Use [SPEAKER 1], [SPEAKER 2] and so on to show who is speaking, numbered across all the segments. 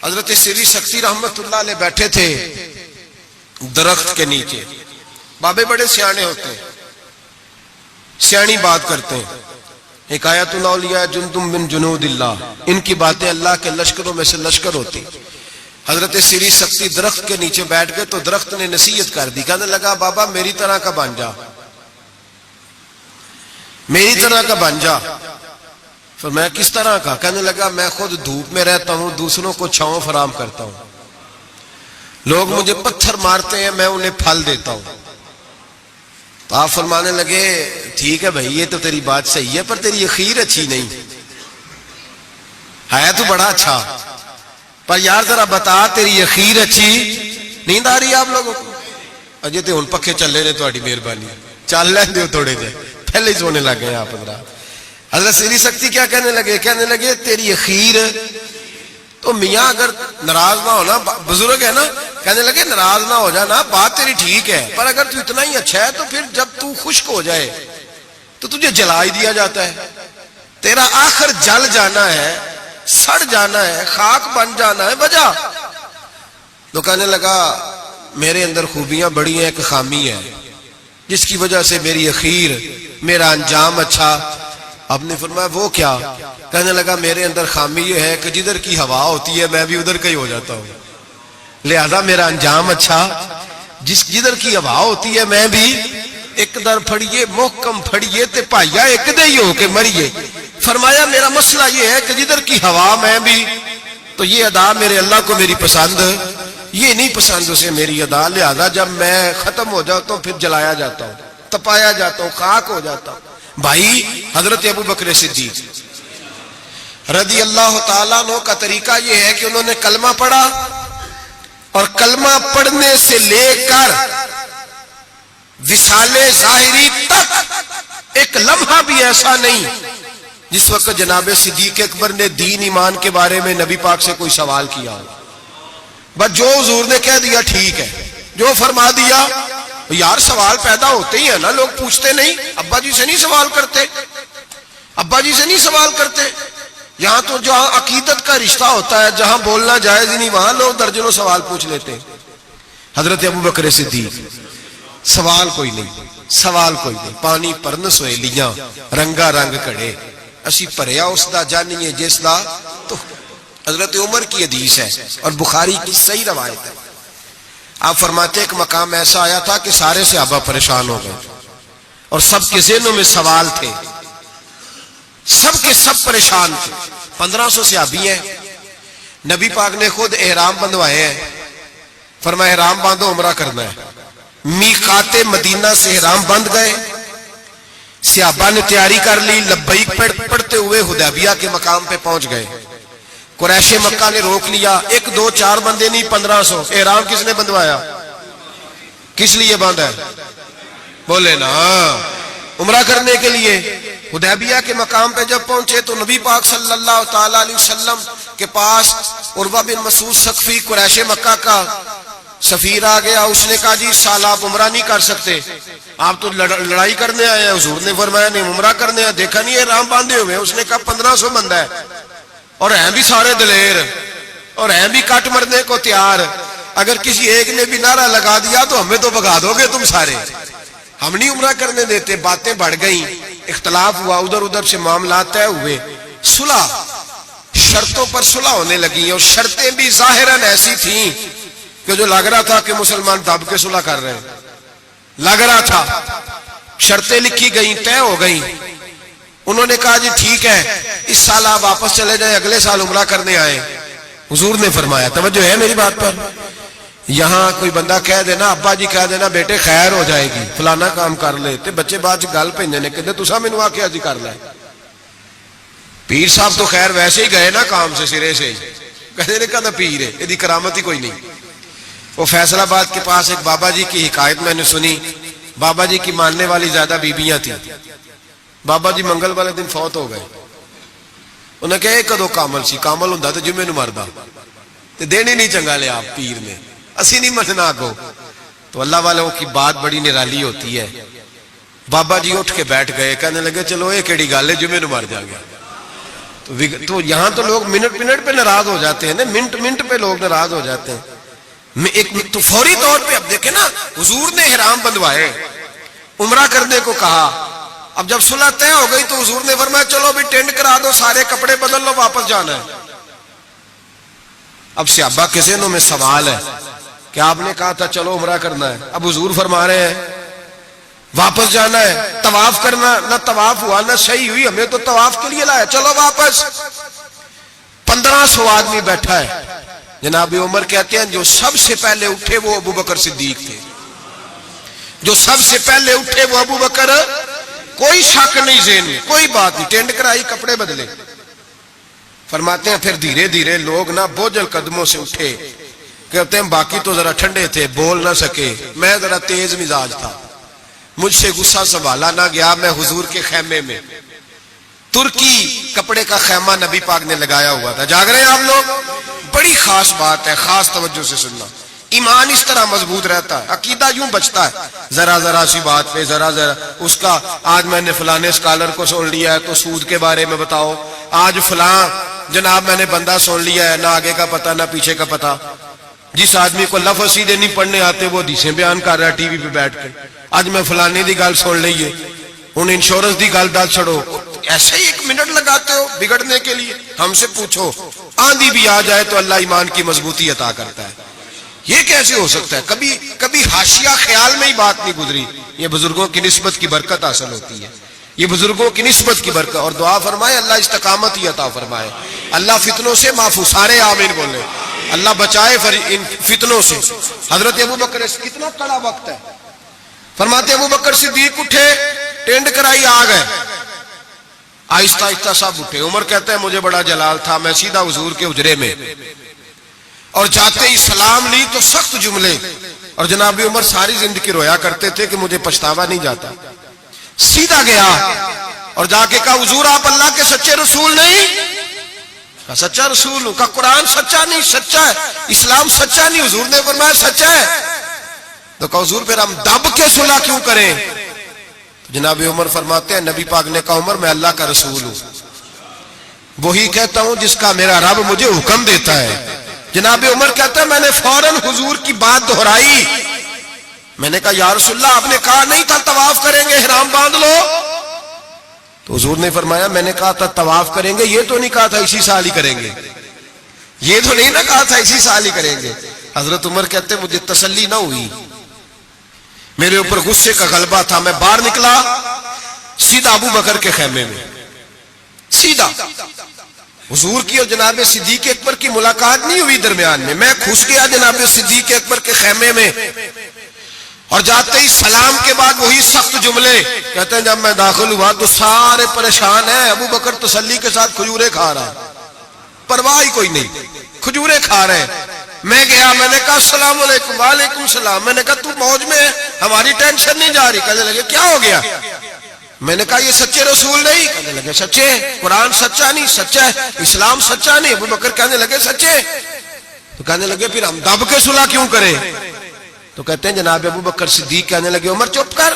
[SPEAKER 1] حضرت سری سکتی رحمت اللہ علیہ بیٹھے تھے درخت کے نیچے. بابے بڑے سیانے ہوتے ہیں, سیانی بات کرتے ہیں. حکایت الاولیاء جندم من جنود اللہ, ان کی باتیں اللہ کے لشکروں میں سے لشکر ہوتی. حضرت سری سکتی درخت کے نیچے بیٹھ گئے تو درخت نے نصیحت کر دی. کہنے لگا بابا میری طرح کا بن جا, میری طرح کا بن جا. فرمایا کس طرح کا؟ کہنے لگا میں خود دھوپ میں رہتا ہوں, دوسروں کو چھاؤں فراہم کرتا ہوں. لوگ مجھے پتھر مارتے ہیں, میں انہیں پھل دیتا ہوں. تو آپ فرمانے لگے ٹھیک ہے بھائی یہ تو تیری بات صحیح ہے, پر تیری اخیر اچھی نہیں ہے. تو بڑا اچھا, پر یار ذرا بتا تیری اخیر اچھی. نیند آ رہی ہے آپ لوگوں کو؟ اجے تو ہن پکھے چلے نے, تہاڈی مہربانی چل لین دیو تھوڑے جے, پہلے ہی سونے لگ گئے آپ حضرات. حضرت سری سکتی کیا کہنے لگے؟ کہنے لگے تیری اخیر تو میاں اگر ناراض نہ ہونا, بزرگ ہے نا, کہنے لگے ناراض نہ ہو جانا, بات تیری ٹھیک ہے, پر اگر تو اتنا ہی اچھا ہے تو پھر جب تو خشک ہو جائے تو تجھے جلا ہی دیا جاتا ہے. تیرا آخر جل جانا ہے, سڑ جانا ہے, خاک بن جانا ہے, بجا. تو کہنے لگا میرے اندر خوبیاں بڑی ہیں, ایک خامی ہے جس کی وجہ سے میری اخیر, میرا انجام اچھا. آپ نے فرمایا وہ کیا؟ کہنے لگا میرے اندر خامی یہ ہے کہ جدھر کی ہوا ہوتی ہے میں بھی ادھر کا ہی ہو جاتا ہوں, لہذا میرا انجام اچھا. جس جدھر کی ہوا ہوتی ہے میں بھی ایک در پھڑیے محکم پھڑیے تے پائیا ایک دے ہی ہو کے مریے. فرمایا میرا مسئلہ یہ ہے کہ جدھر کی ہوا میں بھی, تو یہ ادا میرے اللہ کو میری پسند, یہ نہیں پسند اسے میری ادا, لہذا جب میں ختم ہو جاتا ہوں پھر جلایا جاتا ہوں, تپایا جاتا ہوں, خاک ہو جاتا ہوں. بھائی حضرت ابو بکر صدیق رضی اللہ تعالیٰ عنہ کا طریقہ یہ ہے کہ انہوں نے کلمہ پڑھا, اور کلمہ پڑھنے سے لے کر وصال ظاہری تک ایک لمحہ بھی ایسا نہیں جس وقت جناب صدیق اکبر نے دین ایمان کے بارے میں نبی پاک سے کوئی سوال کیا ہو. بس جو حضور نے کہہ دیا ٹھیک ہے, جو فرما دیا. یار سوال پیدا ہوتے ہی ہے نا, لوگ پوچھتے نہیں, ابا جی سے نہیں سوال کرتے, ابا جی سے نہیں سوال کرتے. یہاں تو جہاں عقیدت کا رشتہ ہوتا ہے, جہاں بولنا جائز ہی نہیں, وہاں لوگ درجنوں سوال پوچھ لیتے ہیں. حضرت ابو بکر صدیق سوال کوئی نہیں, سوال کوئی نہیں. پانی پرن سویلیاں رنگا رنگ کڑے, اسی پریا اس دا جانیے جس دا. تو حضرت عمر کی حدیث ہے اور بخاری کی صحیح روایت ہے. آپ فرماتے ایک مقام ایسا آیا تھا کہ سارے صحابہ پریشان ہو گئے اور سب کے ذہنوں میں سوال تھے, سب کے سب پریشان تھے. 1500 صحابی ہیں, نبی پاک نے خود احرام بندوائے ہیں. فرمایا احرام باندھو, عمرہ کرنا ہے. میقات مدینہ سے احرام بند گئے, صحابہ نے تیاری کر لی, لبیک پڑھتے ہوئے حدیبیہ کے مقام پہ پہنچ گئے. قریش مکہ نے روک لیا, 1 2 4 بندے نہیں 1500. احرام کس نے بندوایا؟ کس لیے باندھا ہے؟ بولے نا, عمرہ کرنے کے لیے. حدیبیہ کے مقام پہ جب پہنچے تو نبی پاک صلی اللہ تعالی علیہ وسلم کے پاس عروہ بن مسعود ثقفی قریش مکہ کا سفیر آ گیا. اس نے کہا جی سال آپ عمرہ نہیں کر سکتے, آپ تو لڑائی کرنے آئے ہیں. حضور نے فرمایا نہیں عمرہ کرنے آئے, دیکھا نہیں احرام باندھے ہوئے. اس نے کہا 1500 بندہ ہے, اور ہیں بھی سارے دلیر, اور ہیں بھی کٹ مرنے کو تیار. اگر کسی ایک نے بھی نعرہ لگا دیا تو ہمیں تو بھگا دو گے تم سارے, ہم نہیں عمرہ کرنے دیتے. باتیں بڑھ گئیں, اختلاف ہوا, ادھر ادھر سے معاملات طے ہوئے, صلح, شرطوں پر صلح ہونے لگی. اور شرطیں بھی ظاہراً ایسی تھیں کہ جو لگ رہا تھا کہ مسلمان دب کے صلح کر رہے ہیں, لگ رہا تھا. شرطیں لکھی گئیں, طے ہو گئیں. انہوں نے کہا جی ٹھیک ہے اس سال آپ واپس چلے جائیں, اگلے سال عمرہ کرنے آئے. حضور نے فرمایا, توجہ ہے میری بات پر, یہاں کوئی بندہ کہہ دینا, ابا جی کہہ دینا بیٹے خیر ہو جائے گی, فلانا کام کر لے, تے بچے بعد گل بھیجنے کہتے تسا مینوں آکھیا جی کر لے. پیر صاحب تو خیر ویسے ہی گئے نا کام سے سرے سے ہی, کہتے نے کہا پیر ہے, یہ کرامت ہی کوئی نہیں. وہ فیصل آباد کے پاس ایک بابا جی کی حکایت میں نے سنی. بابا جی کی ماننے والی زیادہ بیبیاں تھیں. بابا جی منگل والے دن فوت ہو گئے. انہیں کہا کدو کامل سی, کامل ہوں تو جمعے نو مردا, تے دین ہی نہیں چنگا لیا آپ پیر نے, اسی نہیں مننا کو. تو اللہ والوں کی بات بڑی نرالی ہوتی ہے. بابا جی اٹھ کے بیٹھ گئے, کہنے لگے چلو یہ کیڑی گل ہے, جمعے نو مر جا گیا. تو یہاں تو لوگ منٹ منٹ پہ ناراض ہو جاتے ہیں نا، منٹ منٹ پہ لوگ ناراض ہو جاتے ہیں۔ ایک تو فوری طور پہ اب دیکھیں نا، حضور نے احرام بندھوائے، عمرہ کرنے کو کہا، اب جب صلح طے ہو گئی تو حضور نے فرمایا چلو بھی ٹینٹ کرا دو، سارے کپڑے بدل لو، واپس جانا ہے۔ اب صحابہ کے ذہنوں میں سوال ہے کہ آپ نے کہا تھا چلو عمرہ کرنا ہے، اب حضور فرما رہے ہیں واپس جانا ہے، طواف کرنا، نہ طواف ہوا نہ صحیح ہوئی، ہمیں تو طواف کے لیے لایا، چلو واپس۔ 1500 آدمی بیٹھا ہے، جناب عمر کہتے ہیں جو سب سے پہلے اٹھے وہ ابو بکر صدیق تھے، جو سب سے پہلے اٹھے وہ ابو بکر، کوئی شک نہیں ذہن میں، کوئی بات نہیں، ٹینٹ کرائی، کپڑے بدلے۔ فرماتے ہیں پھر دھیرے دھیرے لوگ نہ بوجھل قدموں سے اٹھے، کہتے ہیں باقی تو ذرا ٹھنڈے تھے، بول نہ سکے، میں ذرا تیز مزاج تھا، مجھ سے غصہ سنبھالا نہ گیا، میں حضور کے خیمے میں، ترکی کپڑے کا خیمہ نبی پاک نے لگایا ہوا تھا، جاگ رہے ہیں آپ لوگ؟ بڑی خاص بات ہے، خاص توجہ سے سننا، ایمان اس طرح مضبوط رہتا ہے، عقیدہ یوں بچتا ہے، ذرا ذرا سی بات پہ ذرا ذرا اس کا، آج میں نے فلانے اسکالر کو سن لیا ہے تو سود کے بارے میں بتاؤ، آج فلاں جناب میں نے بندہ سن لیا ہے، نہ آگے کا پتہ نہ پیچھے کا پتہ، جس آدمی کو لفظ سیدھے نہیں پڑھنے آتے وہ حدیثیں بیان کر رہا ہے ٹی وی پہ بیٹھ کے، آج میں فلانے دی گل سن لئیے، ان انشورنس دی گل دل چھڑو، ایسے ہی 1 منٹ لگاتے ہو بگڑنے کے لیے؟ ہم سے پوچھو، آندھی بھی آ جائے تو اللہ ایمان کی مضبوطی عطا کرتا ہے، یہ کیسے ہو سکتا ہے؟ کبھی حاشیہ خیال میں ہی بات نہیں گزری، یہ بزرگوں کی نسبت کی برکت حاصل ہوتی ہے، یہ بزرگوں کی نسبت کی برکت، اور دعا فرمائے اللہ استقامت ہی عطا فرمائے، اللہ فتنوں سے محفوظ، سارے آمین بولے، اللہ بچائے ان فتنوں سے۔ حضرت ابو بکر، کتنا کڑا وقت ہے، فرماتے ابو بکر صدیق اٹھے، ٹینٹ کرائی، آ گئے، آہستہ آہستہ سب اٹھے، عمر کہتا ہے مجھے بڑا جلال تھا، میں سیدھا حضور کے حجرے میں، اور جاتے ہی سلام لی تو سخت جملے، اور جناب عمر ساری زندگی رویا کرتے تھے کہ مجھے پچھتاوا نہیں جاتا، سیدھا گیا اور جا کے کہا حضور آپ اللہ کے سچے رسول نہیں؟ سچا رسول ہوں۔ کہا قرآن سچا نہیں؟ سچا ہے۔ اسلام سچا نہیں؟ حضور نے فرمایا سچا ہے۔ تو کہا حضور پھر ہم دب کے صلح کیوں کریں؟ جناب عمر فرماتے ہیں نبی پاک نے کہا عمر میں اللہ کا رسول ہوں، وہی کہتا ہوں جس کا میرا رب مجھے حکم دیتا ہے۔ جناب عمر کہتا ہے میں نے فوراً حضور کی بات دہرائی، میں نے کہا یا رسول اللہ آپ نے کہا نہیں تھا طواف کریں گے، احرام باندھ لو؟ تو حضور نے فرمایا میں نے کہا تھا طواف کریں گے، یہ تو نہیں کہا تھا اسی سال ہی کریں گے، یہ تو نہیں نہ کہا تھا اسی سال ہی کریں گے۔ حضرت عمر کہتے مجھے تسلی نہ ہوئی، میرے اوپر غصے کا غلبہ تھا، میں باہر نکلا سیدھا ابو بکر کے خیمے میں، سیدھا حضور کی اور جناب صدیق اکبر کی ملاقات نہیں ہوئی درمیان میں گھس گیا جناب صدیق اکبر کے خیمے میں، اور جاتے ہی سلام کے بعد وہی سخت جملے کہتے ہیں جب میں داخل ہوا تو سارے پریشان ہیں، ابو بکر تسلی کے ساتھ کھجورے کھا رہا ہے، پرواہ ہی کوئی نہیں، کھجورے کھا رہے ہیں۔ میں گیا، میں نے کہا السلام علیکم، وعلیکم السلام، میں نے کہا تو موج میں ہے، ہماری ٹینشن نہیں جا رہی؟ کہنے لگے کیا ہو گیا؟ میں نے کہا یہ سچے رسول نہیں؟ کہنے لگے سچے، قرآن سچا نہیں؟ سچا ہے، اسلام سچا نہیں؟ ابو بکر کہنے لگے سچے۔ تو کہنے لگے پھر ہم دب کے صلح کیوں کریں؟ تو کہتے ہیں جناب ابو بکر صدیق کہنے لگے عمر چپ کر،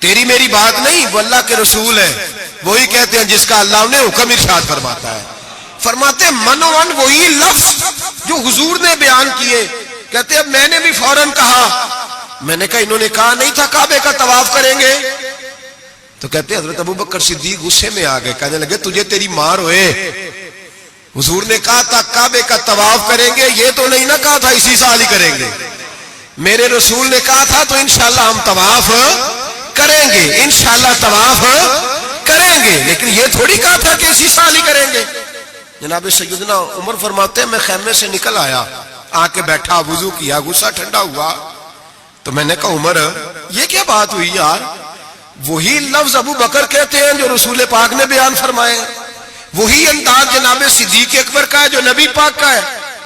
[SPEAKER 1] تیری میری بات نہیں، وہ اللہ کے رسول ہے، وہی کہتے ہیں جس کا اللہ نے حکم ارشاد فرماتا ہے۔ فرماتے منوان وہی لفظ جو حضور نے بیان کیے، کہتے ہیں میں نے بھی فوراً کہا، میں نے کہا انہوں نے کہا نہیں تھا کعبے کا طواف کریں گے؟ تو کہتے ہیں حضرت ابو بکر صدیق غصے میں آ گئے، کہنے لگے تجھے تیری مار ہوئے، حضور نے کہا تھا کعبے کا طواف کریں گے، یہ تو نہیں نہ کہا تھا اسی سال ہی کریں گے، میرے رسول نے کہا تھا تو انشاءاللہ ہم طواف کریں گے، انشاءاللہ طواف کریں گے، لیکن یہ تھوڑی کہا تھا کہ اسی سال ہی کریں گے۔ جناب سیدنا عمر فرماتے ہیں میں خیمے سے نکل آیا، آ کے بیٹھا، وضو کیا، غصہ ٹھنڈا ہوا، تو میں نے کہا عمر یہ کیا بات ہوئی یار؟ وہی لفظ ابو بکر کہتے ہیں جو رسول پاک نے بیان فرمائے، وہی انداز جناب صدیق اکبر کا ہے جو نبی پاک کا ہے۔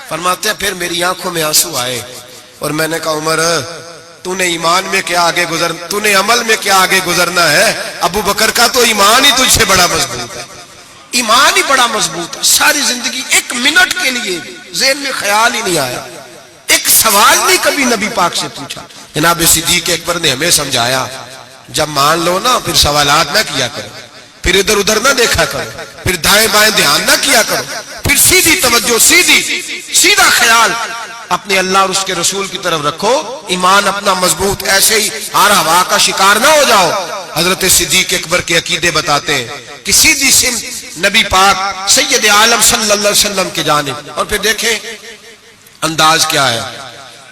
[SPEAKER 1] فرماتے ہیں پھر میری آنکھوں میں آنسو آئے، اور میں نے کہا عمر تو نے ایمان میں کیا آگے تو نے عمل میں کیا آگے گزرنا ہے؟ ابو بکر کا تو ایمان ہی تجھ سے بڑا مضبوط ہے، ایمان ہی بڑا مضبوط ہے، ساری زندگی ایک منٹ کے لیے ذہن میں خیال ہی نہیں آیا، ایک سوال نہیں کبھی نبی پاک سے پوچھا۔ جناب صدیق اکبر نے ہمیں سمجھایا جب مان لو نا پھر سوالات نہ کیا کرو، پھر ادھر ادھر نہ دیکھا کرو، پھر دائیں بائیں دھیان نہ کیا کرو، پھر سیدھی توجہ، سیدھا خیال اپنے اللہ اور اس کے رسول کی طرف رکھو، ایمان اپنا مضبوط، ایسے ہی ہر ہوا کا شکار نہ ہو جاؤ۔ حضرت صدیق اکبر کے عقیدے بتاتے ہیں کہ سیدھی سمت نبی پاک سید عالم صلی اللہ علیہ وسلم کی جانب، اور پھر دیکھیں انداز کیا ہے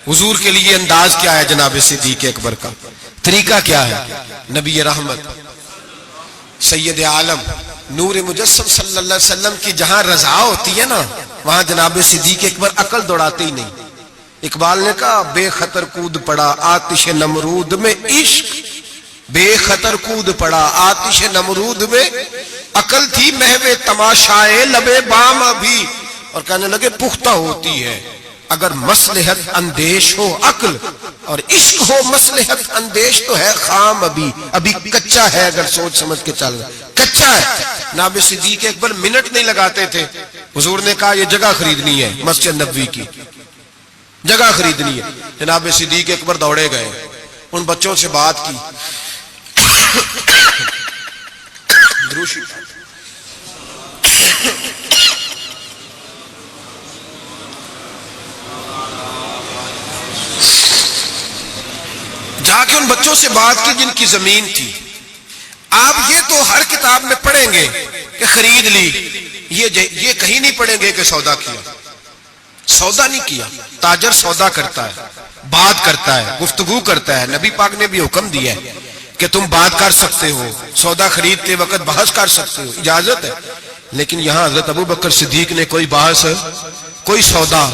[SPEAKER 1] حضور کے لیے، انداز کیا ہے جناب صدیق اکبر کا، طریقہ کیا ہے۔ نبی رحمت سید عالم نور مجسم صلی اللہ علیہ وسلم کی جہاں رضا ہوتی ہے نا، وہاں جناب صدیق اکبر عقل دوڑاتے ہی نہیں۔ اقبال نے کہا بے خطر کود پڑا آتش نمرود میں عشق، بے خطر کود پڑا آتش نمرود میں، عقل تھی محو تماشائے لبے بام ابھی، اور کہنے لگے پختہ ہوتی ہے اگر مصلحت اندیش ہو عقل، اور عشق ہو مصلحت اندیش تو ہے خام ابھی کچا ہے، اگر سوچ سمجھ کے چل رہا کچا ہے۔ جناب صدیق اکبر منٹ نہیں لگاتے تھے، حضور نے کہا یہ جگہ خریدنی ہے مسجد نبوی کی، جگہ خریدنی ہے، جناب صدیق اکبر دوڑے گئے، ان بچوں سے بات کی، دروشی جا کے ان بچوں سے بات کی جن کی زمین تھی۔ آپ یہ تو ہر کتاب میں پڑھیں گے کہ خرید لی، یہ کہیں نہیں پڑھیں گے کہ سودا کیا، سودا نہیں کیا۔ تاجر سودا کرتا ہے، بات کرتا ہے، گفتگو کرتا ہے۔ نبی پاک نے بھی حکم دیا ہے کہ تم بات کر سکتے ہو، سودا خریدتے وقت بحث کر سکتے ہو، اجازت ہے۔ لیکن یہاں حضرت ابو بکر صدیق نے کوئی بحث، کوئی سودا،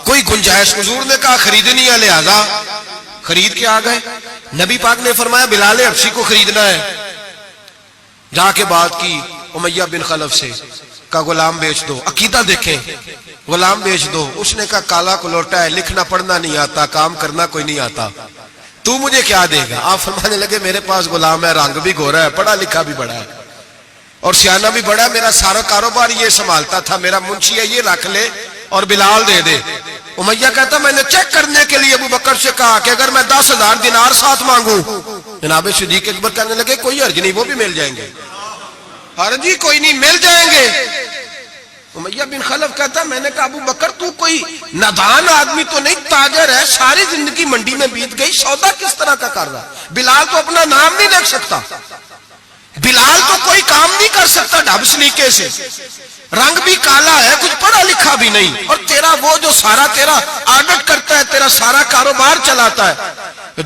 [SPEAKER 1] کوئی گنجائش، حضور نے کہا خریدنی ہے، لہذا خرید کے آ گئے۔ نبی پاک نے فرمایا بلال حبشی کو خریدنا ہے، جا کے بات کی امیہ بن خلف سے، کا غلام بیچ دو۔ عقیدہ دیکھیں، غلام بیچ دو۔ اس نے کہا کالا کلوٹا ہے، لکھنا پڑھنا نہیں آتا، کام کرنا کوئی نہیں آتا، تو مجھے کیا دے گا؟ آپ فرمانے لگے میرے پاس غلام ہے، رنگ بھی گورا ہے، پڑھا لکھا بھی بڑا ہے اور سیانہ بھی بڑا ہے، میرا سارا کاروبار یہ سنبھالتا تھا، میرا منشی ہے، یہ رکھ لے اور بلال دے دے۔ امیہ کہتا میں نے چیک کرنے کے لیے ابو بکر سے کہا کہ اگر میں 10,000 دینار ساتھ مانگوں، جناب صدیق اکبر کہنے لگے کوئی حرج نہیں، وہ بھی مل جائیں گے، حرج ہی کوئی نہیں، مل جائیں گے۔ امیہ بن خلف کہتا میں نے کہا ابو بکر تو کوئی نادان آدمی تو نہیں، تاجر ہے، ساری زندگی منڈی میں بیت گئی، سودا کس طرح کا کر رہا؟ بلال تو اپنا نام نہیں رکھ سکتا، بلال تو کوئی کام نہیں کر سکتا ڈھب سلیقے سے، رنگ بھی کالا ہے، کچھ پڑھا لکھا بھی نہیں، اور تیرا وہ جو سارا تیرا آڈٹ کرتا ہے، تیرا سارا کاروبار چلاتا ہے،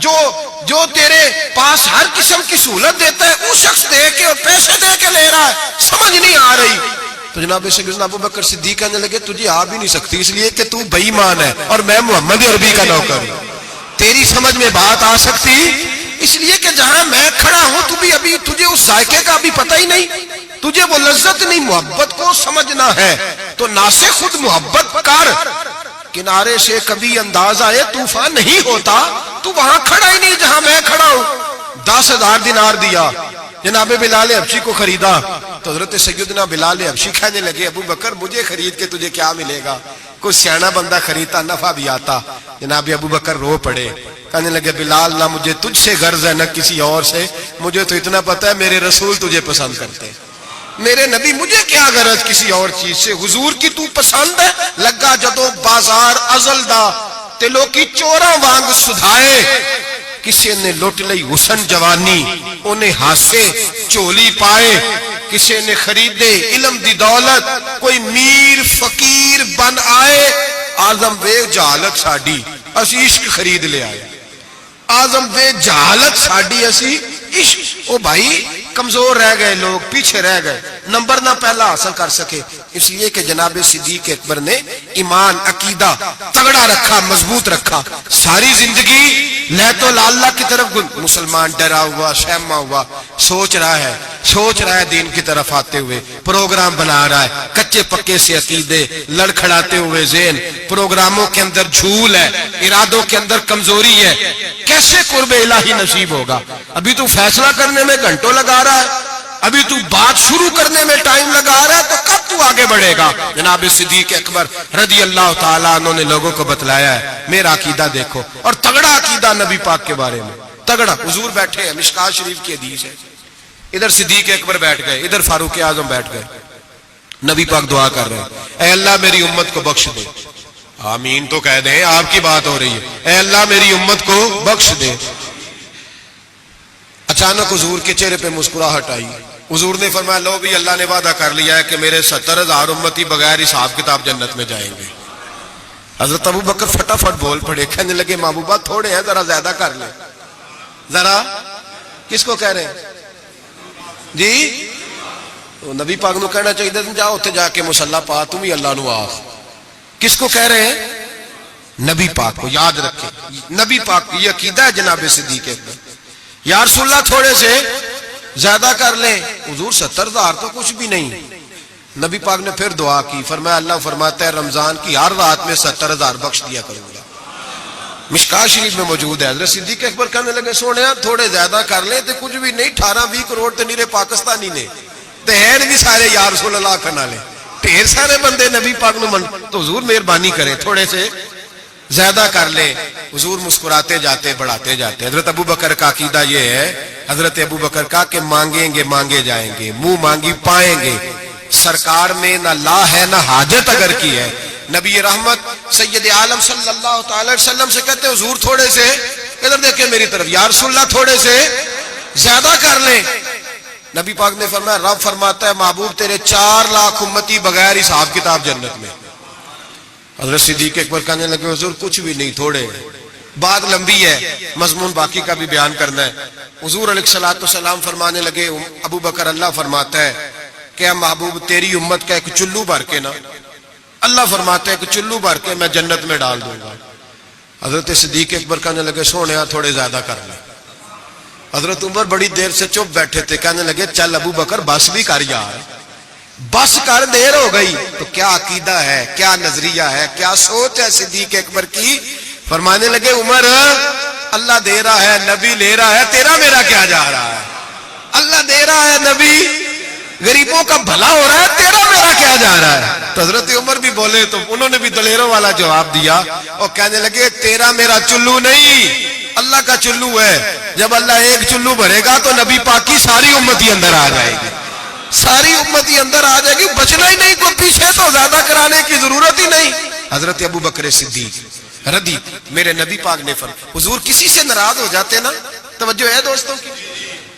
[SPEAKER 1] جو تیرے پاس ہر قسم کی سہولت دیتا ہے، وہ شخص دے کے اور پیسے دے کے لے رہا ہے، سمجھ نہیں آ رہی۔ تو جناب سیدنا ابو بکر صدیق کہنے لگے تجھے آ بھی نہیں سکتی، اس لیے کہ تو بے ایمان ہے اور میں محمد عربی کا نوکر ہوں، تیری سمجھ میں بات آ سکتی اس لیے کہ جہاں میں کھڑا ہوں تو بھی ابھی تجھے اس ذائقے کا بھی پتہ ہی نہیں، تجھے وہ لذت نہیں، محبت کو سمجھنا ہے تو ناسے خود محبت کر۔ کنارے سے کبھی انداز آئے طوفان نہیں ہوتا، تو وہاں کھڑا ہی نہیں جہاں میں کھڑا ہوں۔ 10,000 دینار دیا، جناب بلال حبشی کو خریدا، تو حضرت سیدنا بلال حبشی کہنے لگے ابو بکر مجھے خرید کے تجھے کیا ملے گا، کوئی سیانا بندہ خریدتا نفع بھی آتا۔ جناب ابو بکر رو پڑے، کہنے لگے بلال نہ مجھے تجھ سے غرض ہے نہ کسی اور سے، مجھے تو اتنا پتہ ہے میرے رسول تجھے پسند کرتے ہیں، میرے نبی، مجھے کیا غرض کسی اور چیز سے، حضور کی تو پسند ہے۔ لگا جدو بازار ازل دا تے لوکی چوراں وانگ سدھائے، کسی نے لٹ لئی حسن جوانی انہیں ہاسے چولی پائے، کسی نے خریدے علم دی دولت کوئی میر فقیر بن آئے، آزم وے جہالت ساڈی اسی عشق خرید لے آئے، آزم وے جہالت ساڈی اسی عشق۔ او بھائی کمزور رہ گئے لوگ، پیچھے رہ گئے، نمبر نہ پہلا حاصل کر سکے، اس لیے کہ جناب صدیق اکبر نے ایمان عقیدہ تگڑا رکھا، مضبوط رکھا، ساری زندگی لیت و لاللہ کی طرف مسلمان ڈرا ہوا، شہما ہوا، سوچ رہا ہے دین کی طرف آتے ہوئے، پروگرام بنا رہا ہے، کچے پکے سے عقیدے لڑکھڑاتے ہوئے ذہن، پروگراموں کے اندر جھول ہے، ارادوں کے اندر کمزوری ہے، کیسے قرب الہی نصیب ہوگا؟ ابھی تو فیصلہ کرنے میں گھنٹوں لگا رہا ہے، ابھی تو بات شروع کرنے میں ٹائم لگا رہا ہے، تو کب تو آگے بڑھے گا؟ جناب صدیق اکبر رضی اللہ تعالیٰ عنہ نے لوگوں کو بتلایا ہے میرا عقیدہ دیکھو، اور تگڑا عقیدہ نبی پاک کے بارے میں، تگڑا۔ حضور بیٹھے ہیں، مشکات شریف کی حدیث ہے، ادھر صدیق اکبر بیٹھ گئے، ادھر فاروق اعظم بیٹھ گئے. نبی پاک دعا کر رہے ہیں، اے اللہ میری امت کو بخش دے. آمین تو کہہ دیں، آپ کی بات ہو رہی ہے. اے اللہ میری امت کو بخش دے. اچانک حضور کے چہرے پہ مسکراہٹ آئی. حضور نے فرمایا لو بھی اللہ نے وعدہ کر لیا ہے کہ میرے 70,000 امتی بغیر حساب کتاب جنت میں جائیں گے. حضرت ابو بکر فٹافٹ بول پڑے، کہنے لگے محبوبہ تھوڑے ہیں، ذرا زیادہ کر لیں. ذرا کس کو کہہ رہے ہیں جی؟ تو نبی پاک نو کہنا چاہیے جاؤ اتنے جا کے مصلا پا تم ہی اللہ نو آخ. کس کو کہہ رہے ہیں؟ نبی پاک کو. یاد رکھے نبی پاک کی یہ عقیدہ ہے جناب صدیق اکبر. یا رسول اللہ تھوڑے سے زیادہ کر لیں. حضور 70,000 تو کچھ بھی نہیں. نبی پاک نے پھر دعا کی، فرمایا اللہ فرماتا ہے رمضان کی ہر رات میں 70,000 بخش دیا کروں گا. مشکاہ شریف میں موجود ہے. حضرت صدیق اکبر کہنے لگے سونے تھوڑے زیادہ کر لیں تو کچھ بھی نہیں، 18-20 کروڑ تو نیرے پاکستانی نے تے ہیں بھی سارے یا رسول اللہ کرنا لے، ڈھیر سارے بندے نبی پاک نو من. تو حضور مہربانی کرے تھوڑے سے زیادہ کر لیں. حضور مسکراتے جاتے بڑھاتے جاتے. حضرت ابو بکر کا عقیدہ یہ ہے، حضرت ابو بکر کا کہ مانگیں گے مانگے جائیں گے، منہ مانگی پائیں گے. سرکار میں نہ لا ہے نہ حاجت اگر کی ہے. نبی رحمت سید عالم صلی اللہ تعالی وسلم سے کہتے حضور تھوڑے سے ادھر دیکھیں میری طرف، یا رسول اللہ تھوڑے سے زیادہ کر لیں. نبی پاک نے فرمایا رب فرماتا ہے محبوب تیرے 4 لاکھ امتی بغیر حساب کتاب جنت میں. حضرت صدیق اکبر کہنے لگے حضور کچھ بھی نہیں تھوڑے. بات لمبی ہے، مضمون باقی کا بھی بیان کرنا ہے. حضور علیہ الصلوۃ والسلام فرمانے لگے ابو بکر اللہ فرماتا ہے کہ محبوب تیری امت کا ایک چلو بھر کے نا، اللہ فرماتا ہے ایک چلو بھر کے میں جنت میں ڈال دوں گا. حضرت صدیق اکبر کہنے لگے سونے تھوڑے زیادہ کر لیں. حضرت عمر بڑی دیر سے چپ بیٹھے تھے، کہنے لگے چل ابو بکر بس بھی کر یار، بس کر دیر ہو گئی. تو کیا عقیدہ ہے، کیا نظریہ ہے، کیا سوچ ہے صدیق اکبر کی. فرمانے لگے عمر اللہ دے رہا ہے، نبی لے رہا ہے، تیرا میرا کیا جا رہا ہے. اللہ دے رہا ہے، نبی غریبوں کا بھلا ہو رہا ہے، تیرا میرا کیا جا رہا ہے. تو حضرت عمر بھی بولے تو انہوں نے بھی دلیروں والا جواب دیا اور کہنے لگے تیرا میرا چلو نہیں، اللہ کا چلو ہے. جب اللہ ایک چلو بھرے گا تو نبی پاک کی ساری امتی اندر آ جائے گی، ساری امتی اندر آ جائے گی، بچنا ہی نہیں کوئی پیچھے. تو زیادہ کرانے کی ضرورت ہی نہیں. حضرت ابو بکر صدیق رضی میرے نبی پاک نے فرمایا حضور کسی سے ناراض ہو جاتے نا، توجہ ہے دوستوں کی،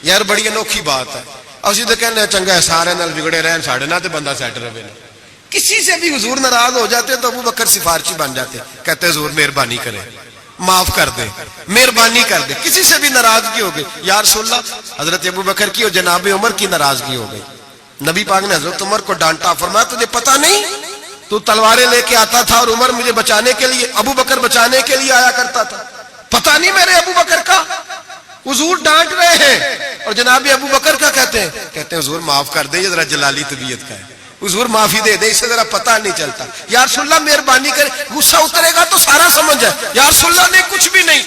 [SPEAKER 1] یار بڑی انوکھی بات ہے. اسی تو کہنے چنگا ہے سارے نال بگڑے رہن ساڑھے نہ تے بندہ سیٹ رہے. کسی سے بھی حضور ناراض ہو جاتے تو ابو بکر سفارشی بن جاتے، کہتے حضور مہربانی کرے معاف کر دے، مہربانی کر دے. کسی سے بھی ناراضگی ہو گئی یا رسول اللہ، حضرت ابو بکر کی اور جناب عمر کی ناراضگی ہو گئی. نبی پاک نے حضرت عمر کو ڈانٹا، فرمایا تجھے پتہ نہیں تو تلواریں لے کے آتا تھا اور عمر مجھے بچانے کے لیے، ابو بکر بچانے کے لیے آیا کرتا تھا، پتہ نہیں میرے ابو بکر کا. حضور ڈانٹ رہے ہیں اور جناب ابو بکر کا کہتے ہیں حضور معاف کر دے، یہ ذرا جلالی طبیعت کا ہے، حضور معافی دے دے، اسے ذرا پتہ نہیں چلتا. یا رسول اللہ مہربانی کرے، غصہ اترے گا تو سارا سمجھ جائے. یا رسول اللہ نے کچھ بھی نہیں.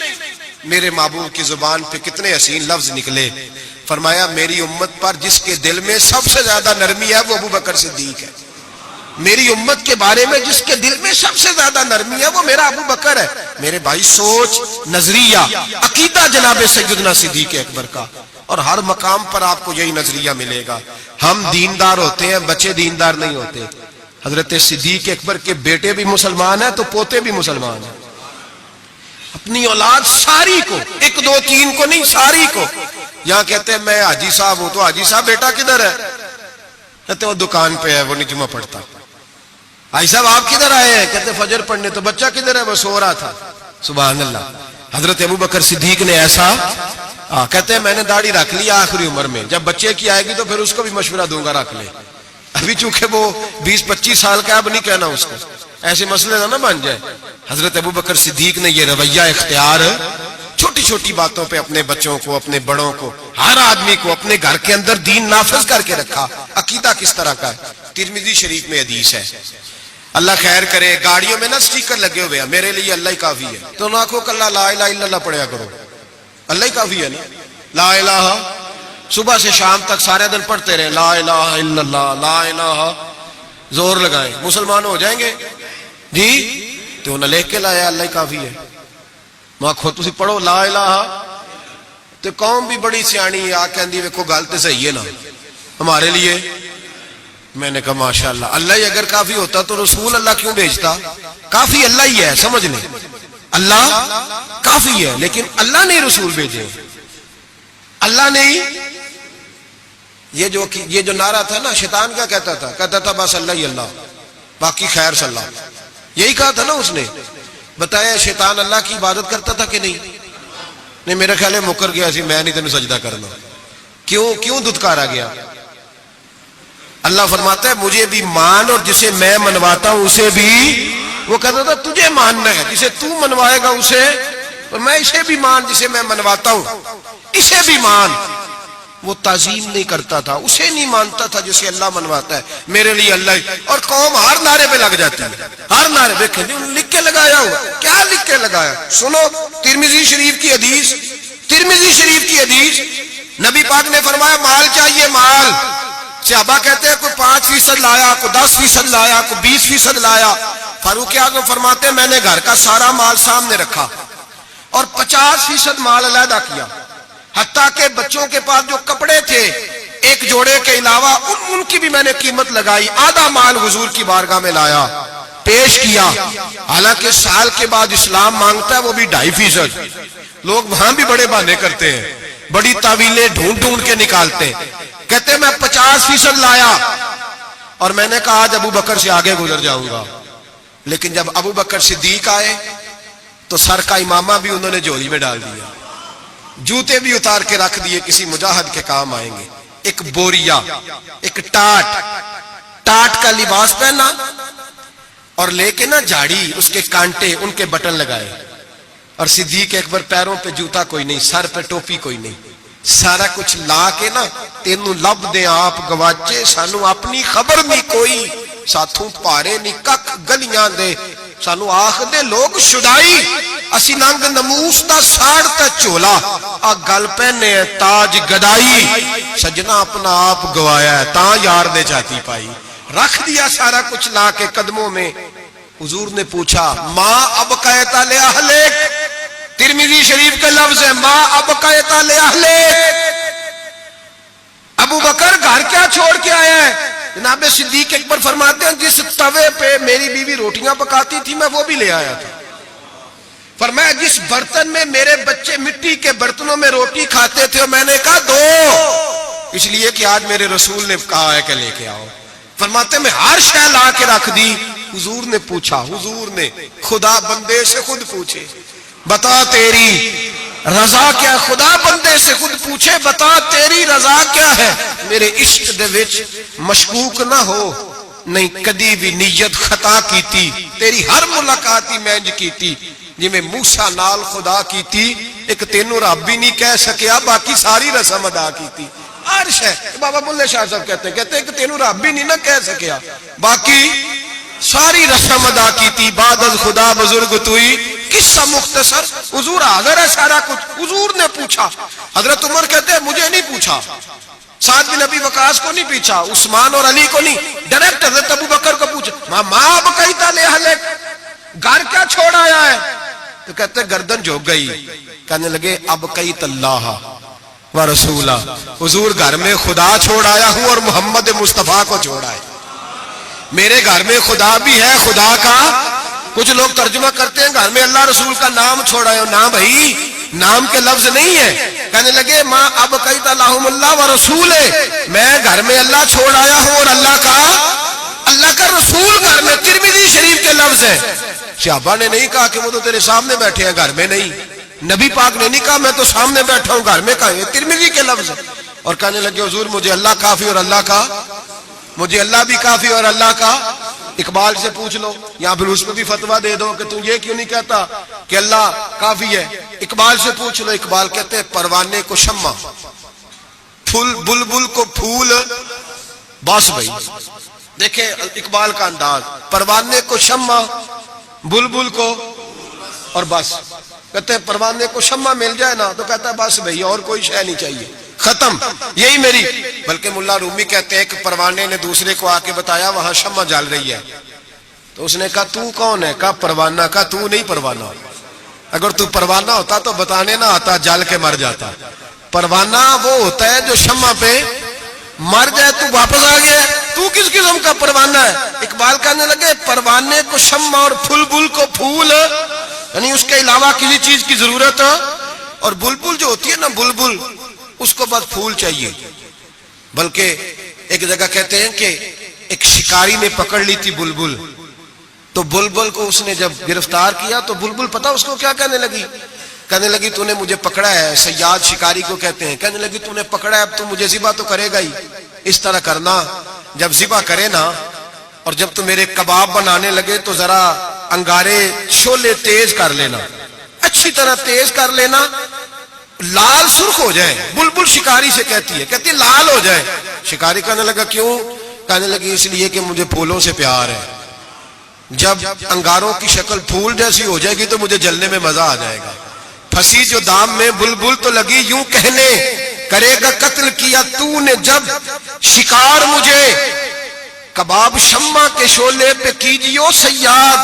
[SPEAKER 1] میرے محبوب کی زبان پہ کتنے حسین لفظ نکلے. فرمایا میری امت پر جس کے دل میں سب سے زیادہ نرمی ہے وہ ابو بکر صدیق ہے. میری امت کے بارے میں جس کے دل میں سب سے زیادہ نرمی ہے وہ میرا ابو بکر ہے. میرے بھائی سوچ، نظریہ، عقیدہ جناب سیدنا صدیق اکبر کا، اور ہر مقام پر آپ کو یہی نظریہ ملے گا. ہم دیندار ہوتے ہیں، بچے دیندار نہیں ہوتے. حضرت صدیق اکبر کے بیٹے بھی مسلمان ہیں تو پوتے بھی مسلمان ہیں. اپنی اولاد ساری کو، 1 2 3 کو نہیں، ساری کو. یہاں کہتے ہیں میں حاجی صاحب ہوں تو حاجی صاحب بیٹا کدھر ہے؟ کہتے وہ دکان پہ ہے، وہ نہیں جمعہ پڑھتا. حاجی صاحب آپ کدھر آئے ہیں؟ کہتے فجر پڑھنے. تو بچہ کدھر ہے؟ وہ سو رہا تھا. سبحان اللہ. حضرت ابو بکر صدیق نے ایسا کہتے ہیں میں نے داڑھی رکھ لی آخری عمر میں، جب بچے کی آئے گی تو پھر اس کو بھی مشورہ دوں گا رکھ لے. ابھی چونکہ وہ 20-25 سال کا، اب نہیں کہنا اس کو، ایسے مسئلے نہ بن جائے. حضرت ابو بکر صدیق نے یہ رویہ اختیار چھوٹی چھوٹی باتوں پہ اپنے بچوں کو، اپنے بڑوں کو، ہر آدمی کو اپنے گھر کے اندر دین نافذ کر کے رکھا. عقیدہ کس طرح کا ہے؟ ترمذی شریف میں حدیث ہے، اللہ خیر کرے گاڑیوں میں نا سٹیکر لگے ہوئے ہیں میرے لیے اللہ ہی کافی ہے. تو نہ کو کل لا الہ الا اللہ پڑھیا کرو، اللہ ہی کافی ہے نا. لا الہ صبح سے شام تک سارے دن پڑھتے رہے لا الہ الا اللہ، لا الہ، زور لگائیں، مسلمان ہو جائیں گے جی. تو انہیں لکھ کے لایا اللہ ہی کافی ہے. میں آخو تسی پڑھو لا الہ تو قوم بھی بڑی سیانی آ کہندی ویکھو گل تے صحیح ہے نا ہمارے لیے. میں نے کہا ماشاءاللہ اللہ ہی اگر کافی ہوتا تو رسول اللہ کیوں بھیجتا؟ کافی اللہ ہی ہے، سمجھ لیں اللہ کافی ہے، لیکن اللہ نے رسول بھیجے. اللہ نے یہ جو نعرہ تھا نا، شیطان کیا کہتا تھا؟ کہتا تھا بس اللہ ہی اللہ، باقی خیر صلی اللہ. یہی کہا تھا نا اس نے. بتایا شیطان اللہ کی عبادت کرتا تھا کہ نہیں میرا خیال ہے مکر گیا سی، میں نہیں تینوں سجدہ کرنا. کیوں دھتکارا گیا؟ اللہ فرماتا ہے مجھے بھی مان، اور جسے میں منواتا ہوں اسے بھی. وہ کہتا تھا تجھے ماننا ہے، جسے تو منوائے گا اسے، اور میں اسے بھی مان جسے میں منواتا ہوں، اسے بھی مان. وہ تعظیم نہیں کرتا تھا، اسے نہیں مانتا تھا جسے اللہ منواتا ہے. میرے لیے اللہ ہی. اور قوم ہر نعرے پہ لگ جاتی ہے، ہر نعرے پہ. لکھ کے لگایا ہوا، کیا لکھ کے لگایا؟ سنو ترمذی شریف کی حدیث، ترمذی شریف کی حدیث. نبی پاک نے فرمایا مال چاہیے مال. صحابہ کہتے ہیں کوئی 5% لایا، کوئی 10% لایا، کوئی 20% لایا. فاروق اعظم فرماتے ہیں میں نے گھر کا سارا مال سامنے رکھا اور 50% مال علیحدہ کیا، حتیٰ کہ بچوں کے پاس جو کپڑے تھے ایک جوڑے کے علاوہ ان کی بھی میں نے قیمت لگائی. آدھا مال حضور کی بارگاہ میں لایا، پیش کیا. حالانکہ سال کے بعد اسلام مانگتا ہے وہ بھی 2.5%. لوگ وہاں بھی بڑے بہانے کرتے ہیں، بڑی تعویلیں ڈھونڈ کے نکالتے ہیں. کہتے میں 50% لایا اور میں نے کہا آج ابو بکر سے آگے گزر جاؤں گا. لیکن جب ابو بکر صدیق آئے تو سر کا امامہ بھی انہوں نے جولی میں ڈال دیا، جوتے بھی اتار کے رکھ دیے، کسی مجاہد کے کام آئیں گے. ایک بوریا، ایک ٹاٹ کا لباس پہنا اور لے کے نا جھاڑی، اس کے کانٹے، ان کے بٹن لگائے. اور صدیق اکبر پیروں پہ جوتا کوئی نہیں، سر پہ ٹوپی کوئی نہیں، سارا کچھ لا کے نا تینوں لب دے آپ گواچے، سانو اپنی خبر نہیں کوئی، ساتھوں پارے نہیں کک گلیاں دے، سانو آخ دے لوگ شدائی، اسی ننگ نموس دا ساڑ تے چولا، آ گل پہنے تاج گدائی. سجنا اپنا آپ گوایا ہے تاں یار دے چاہتی پائی. رکھ دیا سارا کچھ لا کے قدموں میں. حضور نے پوچھا ماں اب قیتا لے اہلک. ترمذی شریف کے لفظ ہے ماں اب قیتا لے اہلک. ابو بکر گھر کیا چھوڑ کے آیا ہے؟ جناب صدیق اکبر فرماتے ہیں جس توے پہ میری بیوی روٹیاں پکاتی تھی میں وہ بھی لے آیا تھا. فرمایا جس برتن میں میرے بچے مٹی کے برتنوں میں روٹی کھاتے تھے میں نے کہا دو، اس لیے کہ آج میرے رسول نے کہا ہے کہ لے کے آؤ. فرماتے میں ہر شے لا کے رکھ دی. حضور نے پوچھا، حضور نے، خدا بندے سے خود پوچھے بتا تیری رضا کیا؟ خدا بندے سے خود پوچھے بتا تیری رضا کیا ہے؟ میرے عشق دے وچ مشکوک نہ ہو، نہیں کدی بھی نیت خطا کیتی، تیری ہر ملاقات ہی میں انج کیتی جی میں موسیٰ نال خدا کیتی. ایک تینوں رب بھی نہیں کہہ سکیا، باقی ساری رسم ادا کیتی. عرش ہے بابا بلے شاہ صاحب کہتے ہیں کہ تینوں رب بھی نہیں نہ کہہ سکیا، باقی ساری رسم ادا کیتی. بعد از خدا بزرگ توئی، قصہ مختصر. حضور حاضر ہے سارا کچھ. حضور نے پوچھا. حضرت عمر کہتے ہیں مجھے نہیں پوچھا، سعد بن ابی وقاص کو نہیں پوچھا، عثمان اور علی کو نہیں، ڈائریکٹ حضرت ابو بکر کو پوچھا ماں اب قیتا لے اہلک، گھر کیا چھوڑ آیا ہے؟ تو کہتے ہیں گردن جھک گئی. کہنے لگے اب قیت اللہ و رسولہ، حضور گھر میں خدا چھوڑ آیا ہوں اور محمد مصطفیٰ کو چھوڑا ہے. میرے گھر میں خدا بھی ہے، خدا کا. کچھ لوگ ترجمہ کرتے ہیں گھر میں اللہ رسول کا نام چھوڑا ہے. نہ بھائی، نام کے لفظ نہیں ہے. کہنے لگے ماں اب قیت اللہم اللہ و رسول، میں گھر میں اللہ چھوڑ آیا ہوں اور اللہ کا رسول گھر میں. ترمذی شریف کے لفظ ہے. صحابہ نے نہیں کہا کہ وہ تو تیرے سامنے بیٹھے ہیں گھر میں نہیں. نبی پاک نے نہیں کہا میں تو سامنے بیٹھا ہوں گھر میں. کہا یہ ترمذی کے لفظ ہے. اور کہنے لگے حضور مجھے اللہ کافی اور اللہ کا، مجھے اللہ بھی کافی اور اللہ کا. اقبال سے پوچھ لو یا پھر اس پہ بھی فتویٰ دے دو کہ تم یہ کیوں نہیں کہتا کہ اللہ کافی ہے. اقبال سے پوچھ لو. اقبال کہتے ہیں پروانے کو شمع، بلبل کو پھول، بس بھائی دیکھیں اقبال کا انداز. پروانے کو شمع، بلبل کو اور بس. کہتے ہیں پروانے کو شمع مل جائے نا تو کہتا ہے بس بھائی اور کوئی شے نہیں چاہیے، ختم، یہی میری. بلکہ ملا رومی کہتے ہیں کہ پروانے نے دوسرے کو آ کے بتایا وہاں شمع جل رہی ہے تو اس نے کہا تو کون ہے؟ کہا پروانہ. کہا تو نہیں پروانہ، اگر تو پروانہ ہوتا تو بتانے نہ آتا، جل کے مر جاتا. پروانہ وہ ہوتا ہے جو شمع پہ مر جائے تو واپس آ گیا، تو کس قسم کا پروانہ ہے؟ اقبال کہنے لگے پروانے کو شمع اور بلبل کو پھول، یعنی اس کے علاوہ کسی چیز کی ضرورت، اور بلبل جو ہوتی ہے نا بلبل، اس کو بس پھول چاہیے۔ بلکہ ایک جگہ کہتے ہیں کہ ایک شکاری نے پکڑ لی تھی بلبل، تو بلبل کو اس نے جب گرفتار کیا تو بلبل پتا اس کو کیا کہنے لگی تو نے مجھے پکڑا ہے، صیاد شکاری کو کہتے ہیں، کہنے لگی تو نے پکڑا ہے اب تو مجھے ذبح تو کرے گا ہی، اس طرح کرنا جب ذبح کرے نا اور جب تو میرے کباب بنانے لگے تو ذرا انگارے شولے تیز کر لینا، اچھی طرح تیز کر لینا، لال سرخ ہو جائے۔ بلبل شکاری سے کہتی ہے لال ہو جائے۔ شکاری کہنے لگا کیوں؟ کہنے لگی اس لیے کہ مجھے پھولوں سے پیار ہے، جب انگاروں کی شکل پھول جیسی ہو جائے گی تو مجھے جلنے میں مزہ آ جائے گا۔ پھنسی جو دام میں بلبل تو لگی یوں کہنے، کرے گا قتل کیا تو نے جب شکار مجھے، کباب شمع کے شعلے پہ کیجیو صیاد،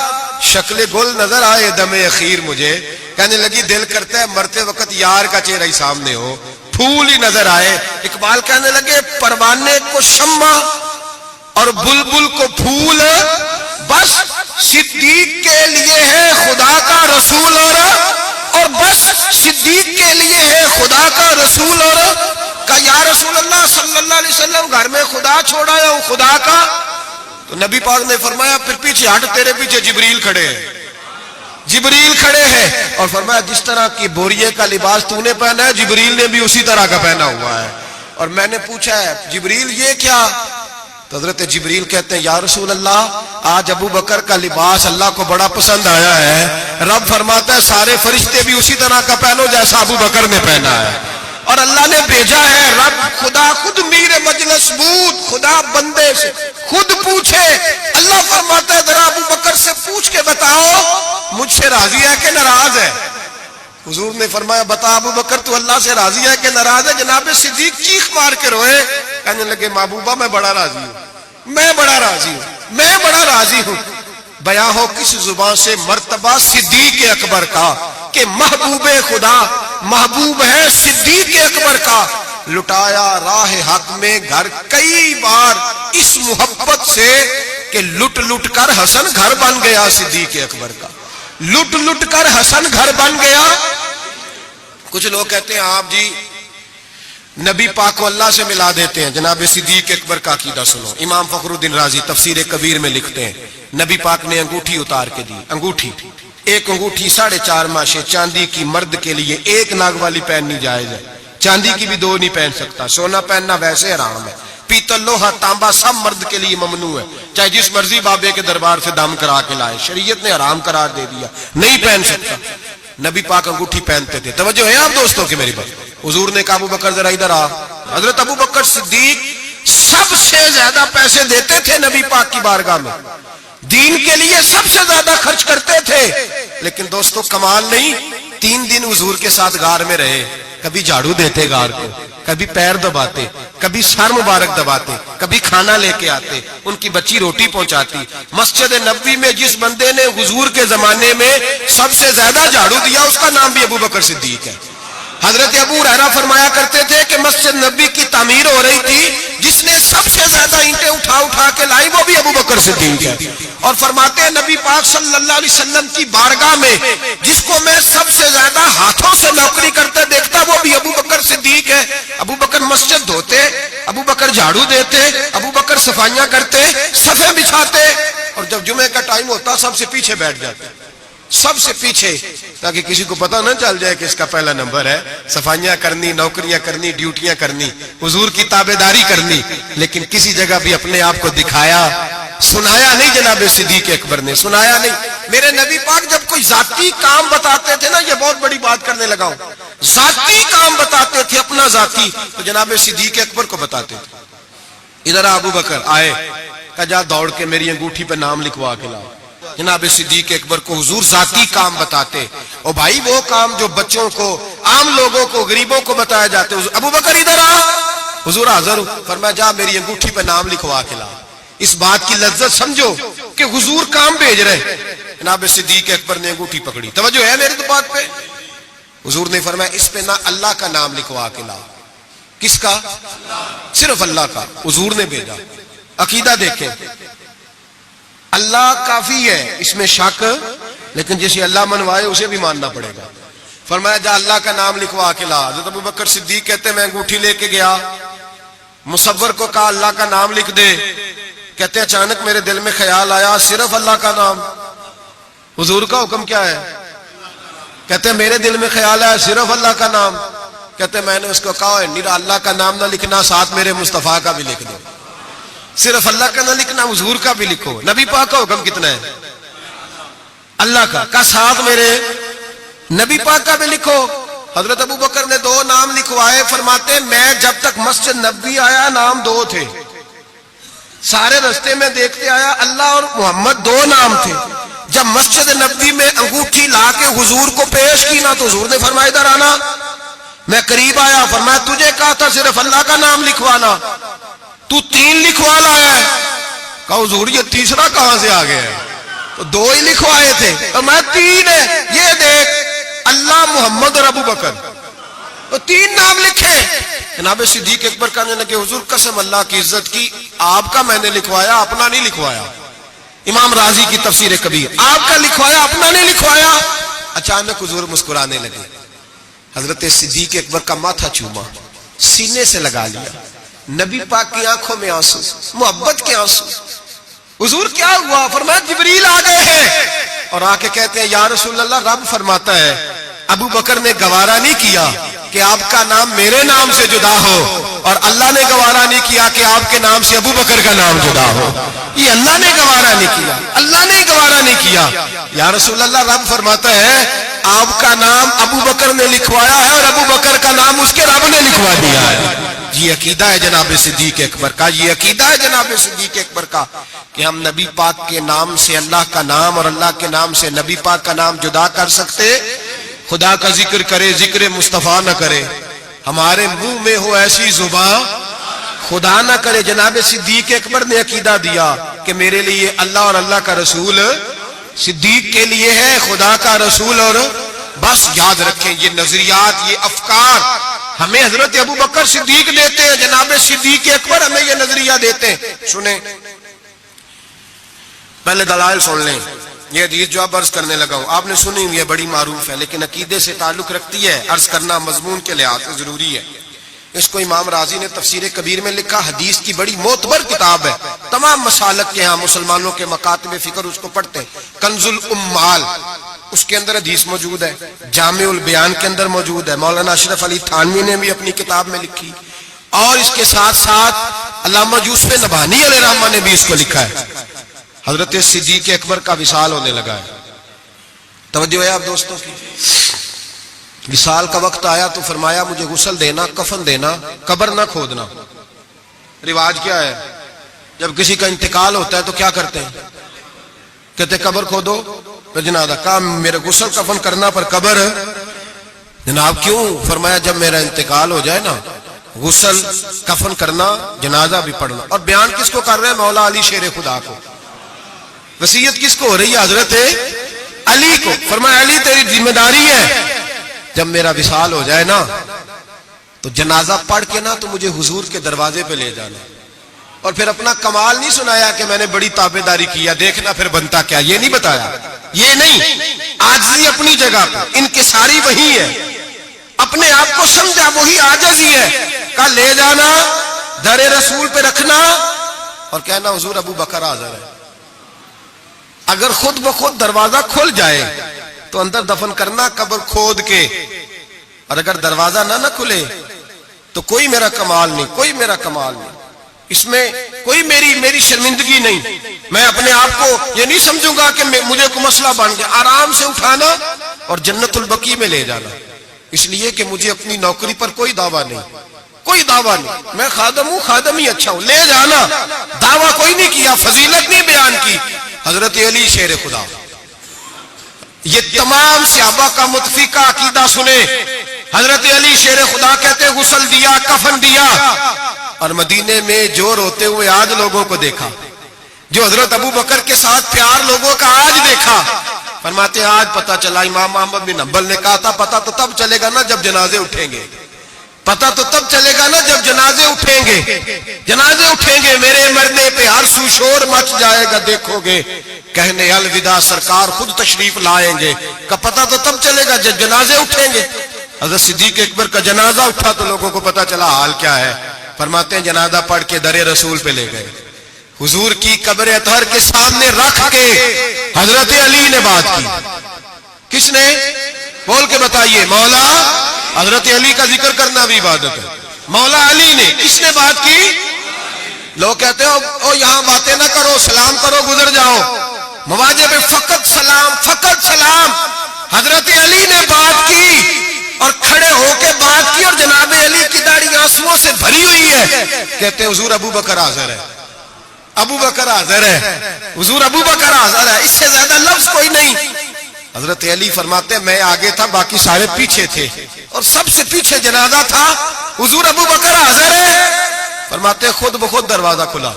[SPEAKER 1] شکل گل نظر آئے دم اخیر مجھے۔ کہنے لگی دل کرتا ہے مرتے وقت یار کا چہرہ ہی سامنے ہو، پھول ہی نظر آئے۔ اقبال کہنے لگے پروانے کو شمع اور بلبل کو پھول، بس صدیق کے لیے ہے خدا کا رسول، اور بس صدیق کے لیے ہے خدا کا رسول، اور کہا یا رسول اللہ صلی اللہ علیہ وسلم گھر میں خدا چھوڑ آیا ہوں خدا کا، تو نبی پاک نے فرمایا پھر پیچھے ہٹ، تیرے پیچھے جبریل کھڑے ہیں، جبریل کھڑے ہیں، اور فرمایا جس طرح کی بوریے کا لباس تو نے پہنا ہے جبریل نے بھی اسی طرح کا پہنا ہوا ہے۔ اور میں نے پوچھا ہے جبریل یہ کیا؟ تو حضرت جبریل کہتے ہیں یا رسول اللہ آج ابو بکر کا لباس اللہ کو بڑا پسند آیا ہے، رب فرماتا ہے سارے فرشتے بھی اسی طرح کا پہنو جیسا ابو بکر نے پہنا ہے، اور اللہ نے بھیجا ہے رب خدا خود میر مجلس بود، خدا بندے سے خود پوچھے، اللہ فرماتا ہے ذرا ابو بکر سے پوچھ کے بتاؤ مجھ سے راضی ہے کہ ناراض ہے؟ حضور نے فرمایا بتا ابو بکر تو اللہ سے راضی ہے کہ ناراض ہے؟ جناب صدیق چیخ مار کے روئے، کہنے لگے محبوبہ میں بڑا راضی ہوں، میں بڑا راضی ہوں، میں بڑا راضی ہوں۔ بیان ہو کس زبان سے مرتبہ صدیق اکبر کا کہ محبوب خدا محبوب ہے صدیق اکبر کا، لٹایا راہ حق میں گھر کئی بار اس محبت سے کہ لٹ لٹ کر حسن گھر بن گیا صدیق اکبر کا، لٹ لٹ کر حسن گھر بن گیا۔ کچھ لوگ کہتے ہیں آپ جی نبی پاک کو اللہ سے ملا دیتے ہیں، جناب صدیق اکبر کا عقیدہ سنو۔ امام فخر الدین رازی تفسیر کبیر میں لکھتے ہیں نبی پاک نے انگوٹھی اتار کے دی، انگوٹھی ایک انگوٹھی 4.5 ماشے چاندی کی، مرد کے لیے 1 ناگ والی پہننی جائز ہے، چاندی کی بھی 2 نہیں پہن سکتا، سونا پہننا ویسے حرام ہے، پیتل لوہا تانبا سب مرد کے لیے ممنوع ہے، چاہے جس مرضی بابے کے دربار سے دم کرا کے لائے، شریعت نے حرام قرار دے دیا، نہیں پہن سکتا۔ نبی پاک انگوٹھی پہنتے تھے، توجہ ہے آپ دوستوں کی میری بات؟ حضور نے کہا ابو بکر ذرا ادھر آ، حضرت ابو بکر صدیق سب سے زیادہ پیسے دیتے تھے نبی پاک کی بارگاہ میں، دین کے لیے سب سے زیادہ خرچ کرتے تھے، لیکن دوستوں کمال نہیں، 3 دن حضور کے ساتھ غار میں رہے، کبھی جھاڑو دیتے غار کو، کبھی پیر دباتے، کبھی سر مبارک دباتے، کبھی کھانا لے کے آتے، ان کی بچی روٹی پہنچاتی۔ مسجد نبوی میں جس بندے نے حضور کے زمانے میں سب سے زیادہ جھاڑو دیا اس کا نام بھی ابو بکر صدیق ہے۔ حضرت ابو ہریرہ فرمایا کرتے تھے کہ مسجد نبوی کی تعمیر ہو رہی تھی، جس نے سب سے زیادہ اینٹیں اٹھا اٹھا کے لائی وہ بھی ابو بکر صدیق ہے، اور فرماتے ہیں نبی پاک صلی اللہ علیہ وسلم کی بارگاہ میں جس کو میں سب سے زیادہ ہاتھوں سے نوکری کرتے دیکھتا وہ بھی ابو بکر صدیق ہے۔ ابو بکر مسجد دھوتے، ابو بکر جھاڑو دیتے، ابو بکر صفائیاں کرتے، صفیں بچھاتے، اور جب جمعے کا ٹائم ہوتا سب سے پیچھے بیٹھ جاتے، سب سے پیچھے، تاکہ کسی کو پتہ نہ چل جائے کہ اس کا پہلا نمبر ہے، صفائیاں کرنی، نوکریاں کرنی، ڈیوٹیاں کرنی، حضور کی تابعداری کرنی، لیکن کسی جگہ بھی اپنے آپ کو دکھایا سنایا نہیں۔ جناب صدیق اکبر نے سنایا نہیں۔ میرے نبی پاک جب کوئی ذاتی کام بتاتے تھے نا، یہ بہت بڑی بات کرنے لگا ہوں، ذاتی کام بتاتے تھے اپنا ذاتی، تو جناب صدیق اکبر کو بتاتے تھے۔ ادھر ابو بکر آئے، کہا جا دوڑ کے میری انگوٹھی پہ نام لکھوا کے لاؤ۔ جناب صدیق اکبر کو حضور ذاتی کام بتاتے، اور بھائی وہ کام جو بچوں کو، عام لوگوں کو، غریبوں کو بتایا جاتے، ابو بکر ادھر آ، حضور حاضر ہوں، فرمایا جا میری انگوٹھی پہ نام لکھوا کے لا۔ اس بات کی لذت سمجھو کہ حضور کام بھیج رہے۔ جناب صدیق اکبر نے انگوٹھی پکڑی، توجہ ہے میری تو بات پہ؟ حضور نے فرمایا اس پہ نہ اللہ کا نام لکھوا کے لا. کس کا؟ صرف اللہ کا. حضور نے بھیجا. عقیدہ دیکھیں, اللہ کافی ہے, اس میں شک, لیکن جسے اللہ منوائے اسے بھی ماننا پڑے گا. فرمایا جا اللہ کا نام لکھوا کے لا. حضرت ابوبکر صدیق کہتے ہیں میں انگوٹھی لے کے گیا, مصور کو کہا اللہ کا نام لکھ دے. کہتے ہیں اچانک میرے دل میں خیال آیا صرف اللہ کا نام. حضور کا حکم کیا ہے؟ کہتے ہیں میرے دل میں خیال آیا صرف اللہ کا نام. کہتے ہیں میں نے اس کو کہا نیرا اللہ کا نام نہ لکھنا, ساتھ میرے مصطفیٰ کا بھی لکھ دو. صرف اللہ کا نہ لکھنا, حضور کا بھی لکھو. نبی پاک کا حکم کتنا ہے؟ اللہ کا ساتھ میرے نبی پاک کا بھی لکھو. حضرت ابوبکر نے 2 نام لکھوائے. فرماتے میں جب تک مسجد نبوی آیا نام 2 تھے, سارے رستے میں دیکھتے آیا اللہ اور محمد 2 نام تھے. جب مسجد نبوی میں انگوٹھی لا کے حضور کو پیش کی نا تو حضور نے فرمایا ادھر آنا. میں قریب آیا, فرمایا تجھے کہا تھا صرف اللہ کا نام لکھوانا, تو 3 لکھوا لایا ہے. کہا حضور یہ تیسرا کہاں سے آ گیا ہے؟ تو 2 ہی لکھوائے تھے. فرمایا 3 ہے, یہ دیکھ اللہ محمد اور ابو بکر, تو 3 نام لکھے. جناب صدیق اکبر کہنے لگے حضور قسم اللہ کی عزت کی, آپ کا میں نے لکھوایا, اپنا نہیں لکھوایا. امام رازی کی تفسیر کبیر, آپ کا لکھوایا اپنا نہیں لکھوایا. اچانک حضور مسکرانے لگے. حضرت صدیق اکبر کا ماتھا چوما, سینے سے لگا لیا. نبی پاک کی آنکھوں میں آنسو, محبت کے آنسو. حضور کیا ہوا؟ فرمایا جبریل آ گئے ہیں اور آ کے کہتے ہیں یا رسول اللہ رب فرماتا ہے ابو بکر نے گوارا نہیں کیا کہ آپ کا نام میرے نام سے جدا ہو, اور اللہ نے گوارا نہیں کیا کہ آپ کے نام سے ابو بکر کا نام جدا ہو. یہ اللہ نے گوارا نہیں کیا, اللہ نے گوارا نہیں کیا. یا رسول اللہ رب فرماتا ہے آپ کا نام ابو بکر نے لکھوایا ہے اور ابو بکر کا نام اس کے رب نے لکھوا دیا ہے. یہ عقیدہ ہے جناب صدیق اکبر کا, یہ عقیدہ ہے جناب صدیق اکبر کا کہ ہم نبی پاک کے نام سے اللہ کا نام اور اللہ کے نام سے نبی پاک کا نام جدا کر سکتے. خدا کا ذکر کرے, ذکر مصطفیٰ نہ کرے, ہمارے منہ میں ہو ایسی زبان خدا نہ کرے. جناب صدیق اکبر نے عقیدہ دیا کہ میرے لیے اللہ اور اللہ کا رسول, صدیق کے لیے ہے خدا کا رسول. اور بس یاد رکھیں یہ نظریات, یہ افکار ہمیں حضرت ابو بکر صدیق دیتے ہیں, جناب صدیق اکبر ہمیں یہ نظریہ دیتے ہیں. سنیں پہلے دلائل سن لیں. یہ حدیث جو اب عرض کرنے لگا ہوں آپ نے سنی ہوئی ہے, بڑی معروف ہے, لیکن عقیدے سے تعلق رکھتی ہے, عرض کرنا مضمون کے لحاظ سے ضروری ہے. اس کو امام رازی نے تفسیر کبیر میں لکھا, حدیث کی بڑی معتبر کتاب ہے, تمام مسالک کے ہاں مسلمانوں کے مکاتب فکر اس کو پڑھتے ہیں. کنز الامال اس کے اندر حدیث موجود ہے, جامع البیان کے اندر موجود ہے, مولانا اشرف علی تھانوی نے بھی اپنی کتاب میں لکھی, اور اس کے ساتھ ساتھ علامہ یوسف نبہانی علیہ رحمہ نے بھی اس کو لکھا ہے. حضرت صدیق اکبر کا وصال ہونے لگا ہے. توجہ ہے آپ دوستوں کی. وصال کا وقت آیا تو فرمایا مجھے غسل دینا, کفن دینا, قبر نہ کھودنا. رواج کیا ہے جب کسی کا انتقال ہوتا ہے تو کیا کرتے ہیں؟ کہتے قبر کھودو پھر جنازہ. کہا میرے غسل کفن کرنا پر قبر. جناب کیوں؟ فرمایا جب میرا انتقال ہو جائے نا غسل کفن کرنا, جنازہ بھی پڑھنا. اور بیان کس کو کر رہے ہیں؟ مولا علی شیر خدا کو. وصیت کس کو ہو رہی ہے؟ حضرت علی کو. فرمایا علی تیری ذمہ داری ہے جب میرا وصال ہو جائے نا تو جنازہ پڑھ کے نا تو مجھے حضور کے دروازے پہ لے جانا. اور پھر اپنا کمال نہیں سنایا کہ میں نے بڑی تابعداری کیا, دیکھنا پھر بنتا کیا, یہ نہیں بتایا. یہ نہیں, عاجزی اپنی جگہ پہ, انکساری وہی ہے. اپنے آپ کو سمجھا وہی عاجزی ہے. کہا لے جانا, در رسول پہ رکھنا اور کہنا حضور ابو بکر حاضر ہے. اگر خود بخود دروازہ کھل جائے تو اندر دفن کرنا قبر کھود کے, اور اگر دروازہ نہ کھلے تو کوئی میرا کمال نہیں, کوئی میرا کمال نہیں. اس میں کوئی میری شرمندگی نہیں. میں اپنے آپ کو یہ نہیں سمجھوں گا کہ مجھے کوئی مسئلہ بن گیا. آرام سے اٹھانا اور جنت البقیع میں لے جانا. اس لیے کہ مجھے اپنی نوکری پر کوئی دعویٰ نہیں, کوئی دعویٰ نہیں. میں خادم ہوں, خادم ہی اچھا ہوں, لے جانا. دعویٰ کوئی نہیں کیا, فضیلت نہیں بیان کی. حضرت علی شیر خدا. یہ تمام صحابہ کا متفقہ عقیدہ سنے. حضرت علی شیر خدا کہتے غسل دیا, کفن دیا, اور مدینے میں جو روتے ہوئے آج لوگوں کو دیکھا, جو حضرت ابو بکر کے ساتھ پیار لوگوں کا آج دیکھا, فرماتے ہیں آج پتہ چلا امام احمد بن حنبل نے کہا تھا پتہ تو تب چلے گا نا جب جنازے اٹھیں گے، پتہ تو تب چلے گا نا جب جنازے اٹھیں گے، جنازے اٹھیں گے میرے مرنے پہ ہر سو شور مچ جائے گا دیکھو گے، کہنے الوداع سرکار خود تشریف لائیں گے، کا پتہ تو تب چلے گا جب جنازے اٹھیں گے۔ حضرت صدیق اکبر کا جنازہ اٹھا تو لوگوں کو پتہ چلا حال کیا ہے۔ فرماتے ہیں جنازہ پڑھ کے در رسول پہ لے گئے، حضور کی قبر اطہر کے سامنے رکھ کے حضرت علی نے بات کی۔ کس نے؟ بول کے بتائیے۔ مولا حضرت علی کا ذکر کرنا بھی عبادت ہے۔ مولا علی نے کس نے بات کی؟ لوگ کہتے ہیں او یہاں باتیں نہ کرو، سلام کرو گزر جاؤ، مواجہ پہ فقط سلام، فقط سلام۔ حضرت علی نے بات کی اور کھڑے ہو کے بات کی، اور جناب علی کی داڑھی آنسوؤں سے بھری ہوئی ہے۔ کہتے ہیں حضور ابو بکر حاضر ہے، ابو بکر حاضر ہے، حضور ابو بکر حاضر ہے، اس سے زیادہ لفظ کوئی نہیں۔ حضرت علی فرماتے ہیں میں آگے تھا باقی سارے پیچھے تھے، اور سب سے پیچھے جنازہ تھا، حضور ابو بکر حاضر ہے۔ فرماتے ہیں خود بخود دروازہ کھلا،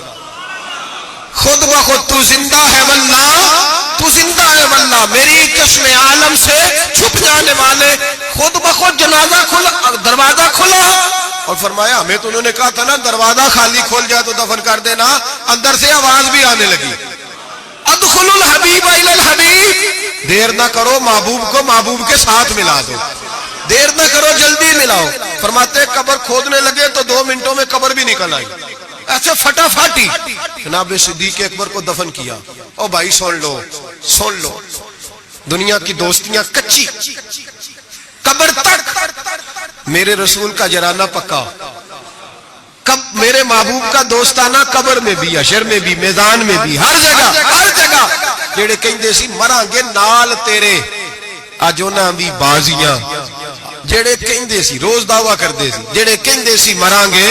[SPEAKER 1] خود بخود تو زندہ ہے واللہ، تو زندہ ہے واللہ، میری چشم عالم سے چھپ جانے والے، خود بخود جنازہ کھلا، دروازہ کھلا۔ اور فرمایا ہمیں تو انہوں نے کہا تھا نا دروازہ خالی کھول جائے تو دفن کر دینا، اندر سے آواز بھی آنے لگی ادخلوا الحبیب الی الحبیب، دیر نہ کرو محبوب کو محبوب کے ساتھ ملا دو، دیر نہ کرو جلدی ملاؤ۔ فرماتے قبر کھودنے لگے تو 2 منٹوں میں قبر بھی نکل آئی، ایسے فٹافٹی جناب صدیق اکبر کو دفن کیا۔ او بھائی سن لو، سن لو، دنیا کی دوستیاں کچی، قبر تک میرے رسول کا جرانہ پکا، میرے محبوب کا دوستانہ قبر میں بھی، حشر میں بھی، میدان میں بھی، ہر جگہ ہر جگہ۔ جڑے کہندے سی مراں گے نال تیرے، اج انہاں بھی بازیاں، جڑے کہندے سی روز دعویٰ کردے سی، جڑے کہندے سی مراں گے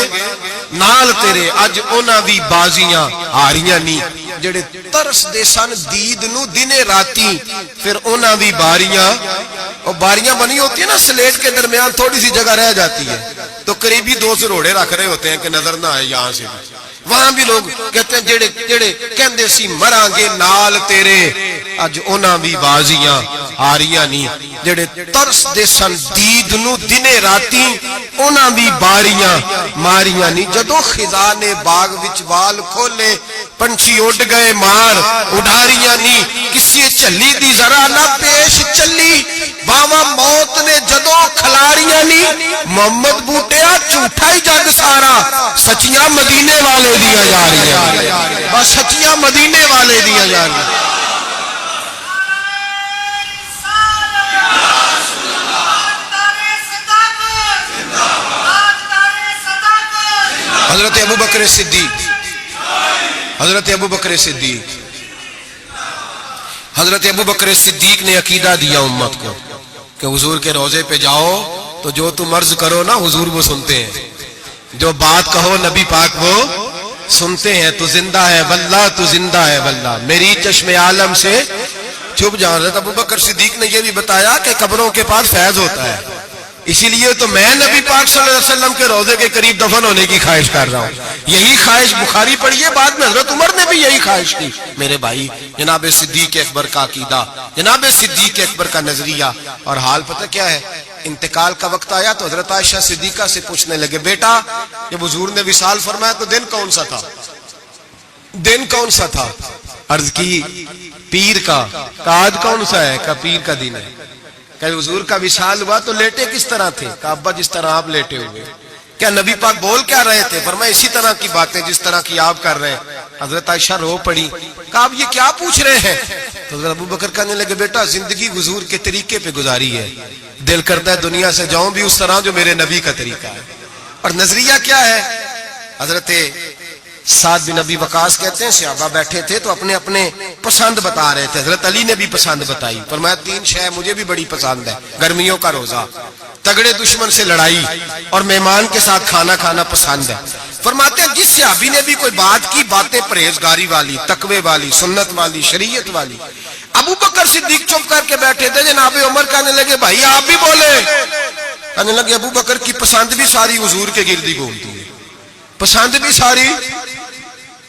[SPEAKER 1] نال تیرے، اج انہاں بھی بازیاں ہاریاں نہیں۔ جڑے ترس دے سن دید نو دنے راتی، پھر انہاں بھی باریاں، اور باریاں بنی ہوتی ہیں نا سلیٹ کے درمیان تھوڑی سی جگہ رہ جاتی ہے، تو قریبی 2 سروڑے رکھ رہے ہوتے ہیں کہ نظر نہ آئے یہاں سے، وہاں بھی لوگ کہتے ہیں جڑے کہندے سی مراں گے نال تیرے، اج انہاں بھی بازیاں ہاریاں نہیں۔ جڑے ترس دے سن دید نو دنے راتی، انہاں بھی باریاں ماریاں نہیں۔ جدو خزاں نے باغ وچ وال کھولے، پنچھی اڑ گئے مار اڈاریاں نہیں۔ کسی چلی دی ذرا نہ پیش چلی، باواں موت نے جدو کھلاریاں نہیں۔ محمد بوٹیا جھوٹا ہی جگ سارا، سچیاں مدینے والے دیا جا رہی ہیں، بس سچیاں مدینے والے دیا جا رہی ہیں۔ حضرت ابو بکر صدیق، حضرت ابو بکر صدیق، حضرت ابو بکر صدیق نے عقیدہ دیا امت کو کہ حضور کے روضے پہ جاؤ تو جو تم عرض کرو نا حضور وہ سنتے ہیں، جو بات کہو نبی پاک وہ سنتے ہیں، تو زندہ ہے واللہ، تو زندہ ہے واللہ، میری چشم عالم سے چھپ جاؤ۔ حضرت ابو بکر صدیق نے یہ بھی بتایا کہ قبروں کے پاس فیض ہوتا ہے، اسی لیے تو میں نبی پاک صلی اللہ علیہ وسلم کے روضے کے قریب دفن ہونے کی خواہش کر رہا ہوں۔ یہی خواہش بخاری پڑھیے، بعد میں حضرت عمر نے بھی یہی خواہش کی۔ میرے بھائی جناب صدیق اکبر کا عقیدہ، جناب صدیق اکبر کا نظریہ، اور حال پتہ کیا ہے؟ انتقال کا وقت آیا تو حضرت عائشہ صدیقہ سے پوچھنے لگے بیٹا جب حضور نے وصال فرمایا تو دن کون سا تھا؟ دن کون سا تھا؟ عرض کی پیر کا۔ آج کون سا ہے؟ کا پیر کا دن ہے۔ کہ حضور کا وصال ہوا تو لیٹے کس طرح تھے؟ کہ ابا جس طرح آپ لیٹے ہوئے۔ کیا نبی پاک بول کیا رہے تھے؟ فرمایا اسی طرح کی باتیں جس طرح کی آپ کر رہے ہیں۔ حضرت عائشہ رو پڑی، کہا آپ یہ کیا پوچھ رہے ہیں؟ تو حضرت ابو بکر کہنے لگے بیٹا زندگی حضور کے طریقے پہ گزاری ہے، دل کرتا ہے دنیا سے جاؤں بھی اس طرح جو میرے نبی کا طریقہ ہے۔ اور نظریہ کیا ہے؟ حضرت سعد بن ابی وقاص کہتے ہیں صحابہ بیٹھے تھے تو اپنے اپنے پسند بتا رہے تھے، حضرت علی نے بھی پسند بتائی، فرمایا 3 شے مجھے بھی بڑی پسند ہے، گرمیوں کا روزہ، تگڑے دشمن سے لڑائی، اور مہمان کے ساتھ کھانا کھانا پسند ہے۔ فرماتے ہیں جس صحابی نے بھی کوئی بات کی، باتیں پرہیزگاری والی، تقوی والی، سنت والی، شریعت والی۔ ابو بکر صدیق چپ کر کے بیٹھے تھے، جناب عمر کہنے لگے بھائی آپ بھی بولے، کہنے لگے ابو بکر کی پسند بھی ساری حضور کے گردی گھومتی ہے، پسند بھی ساری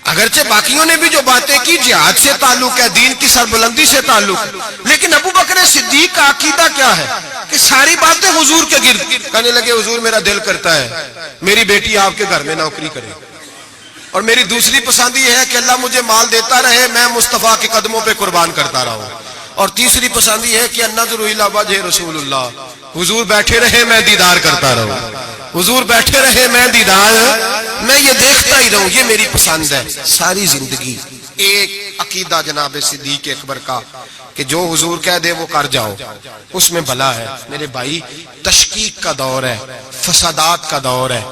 [SPEAKER 1] اگرچہ باقیوں نے بھی جو باتیں کی جہاد سے تعلق ہے، دین کی سربلندی سے تعلق ہے، لیکن ابو بکر صدیق کا عقیدہ کیا ہے کہ ساری باتیں حضور کے گرد کہنے لگے حضور میرا دل کرتا ہے میری بیٹی آپ کے گھر میں نوکری کرے، اور میری دوسری پسند یہ ہے کہ اللہ مجھے مال دیتا رہے میں مصطفیٰ کے قدموں پہ قربان کرتا رہا ہوں، اور تیسری پسند یہ ہے کہ النظر الی وجہ رسول اللہ، حضور بیٹھے رہے میں دیدار کرتا رہوں، حضور بیٹھے رہے میں دیدار میں یہ دیکھتا ہی رہوں، یہ میری پسند ہے ساری زندگی۔ ایک عقیدہ جناب صدیق اکبر کا کہ جو حضور کہہ دے وہ کر جاؤ، اس میں بھلا ہے۔ میرے بھائی تشکیک کا دور ہے، فسادات کا دور ہے،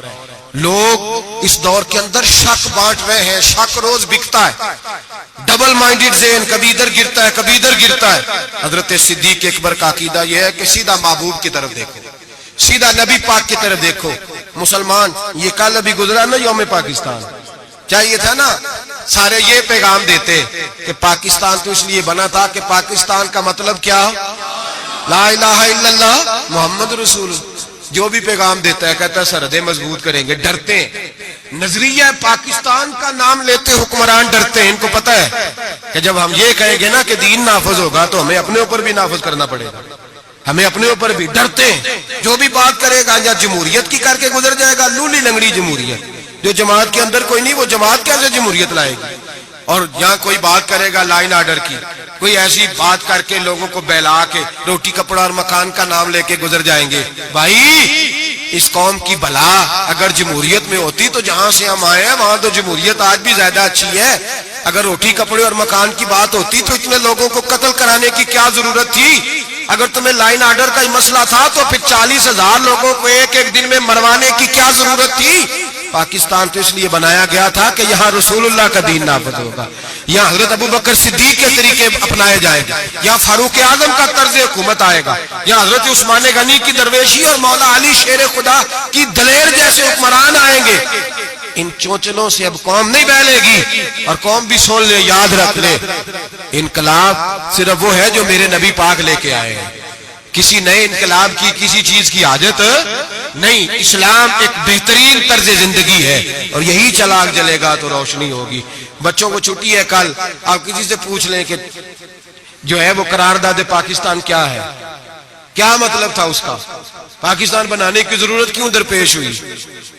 [SPEAKER 1] لوگ اس دور کے اندر شک بانٹ رہے ہیں، شک روز بکتا ہے، ڈبل مائنڈڈ ذہن کبھی ادھر گرتا ہے کبھی ادھر گرتا ہے۔ حضرت صدیق اکبر کا عقیدہ یہ ہے کہ سیدھا محبوب کی طرف دیکھو، سیدھا نبی پاک کی طرف دیکھو۔ مسلمان یہ کل ابھی گزرا نا یوم پاکستان، چاہیے تھا نا سارے یہ پیغام دیتے کہ پاکستان تو اس لیے بنا تھا کہ پاکستان کا مطلب کیا، لا الہ الا اللہ محمد رسول اللہ۔ جو بھی پیغام دیتا ہے کہتا ہے سرحدیں مضبوط کریں گے، ڈرتے ہیں۔ نظریہ پاکستان کا نام لیتے حکمران ڈرتے ہیں، ان کو پتہ ہے کہ جب ہم یہ کہیں گے نا کہ دین نافذ ہوگا تو ہمیں اپنے اوپر بھی نافذ کرنا پڑے گا، ہمیں اپنے اوپر بھی ڈرتے ہیں۔ جو بھی بات کرے گا یا جمہوریت کی کر کے گزر جائے گا، لولی لنگڑی جمہوریت، جو جماعت کے اندر کوئی نہیں وہ جماعت کیسے جمہوریت لائے گی؟ اور یہاں کوئی بات کرے گا لائن آرڈر کی، کوئی ایسی بات کر کے لوگوں کو بہلا کے روٹی کپڑا اور مکان کا نام لے کے گزر جائیں گے۔ بھائی اس قوم کی بلا اگر جمہوریت میں ہوتی تو جہاں سے ہم آئے ہیں وہاں تو جمہوریت آج بھی زیادہ اچھی ہے۔ اگر روٹی کپڑے اور مکان کی بات ہوتی تو اتنے لوگوں کو قتل کرانے کی کیا ضرورت تھی؟ اگر تمہیں لائن آرڈر کا ہی مسئلہ تھا تو پھر 40,000 لوگوں کو ایک ایک دن میں مروانے کی کیا ضرورت تھی؟ پاکستان تو اس لیے بنایا گیا تھا کہ یہاں رسول اللہ کا دین نافذ ہوگا، یہاں حضرت ابو بکر صدیق کے طریقے اپنائے جائیں گے، یہاں فاروق اعظم کا طرز حکومت آئے گا، یہاں حضرت عثمان غنی کی درویشی اور مولا علی شیر خدا کی دلیر جیسے حکمران آئیں گے۔ ان چونچلوں سے اب قوم نہیں بہلے گی، اور قوم بھی سن لے، یاد رکھ لے، انقلاب صرف وہ ہے جو میرے نبی پاک لے کے آئے ہیں، کسی نئے انقلاب کی کسی چیز کی حاجت نہیں۔ اسلام ایک بہترین طرز زندگی ہے، اور یہی چراغ جلے گا تو روشنی ہوگی۔ بچوں کو چھٹی ہے کل، آپ کسی سے پوچھ لیں کہ جو ہے وہ قرارداد پاکستان کیا ہے، کیا مطلب تھا اس کا، پاکستان بنانے کی ضرورت کیوں درپیش ہوئی؟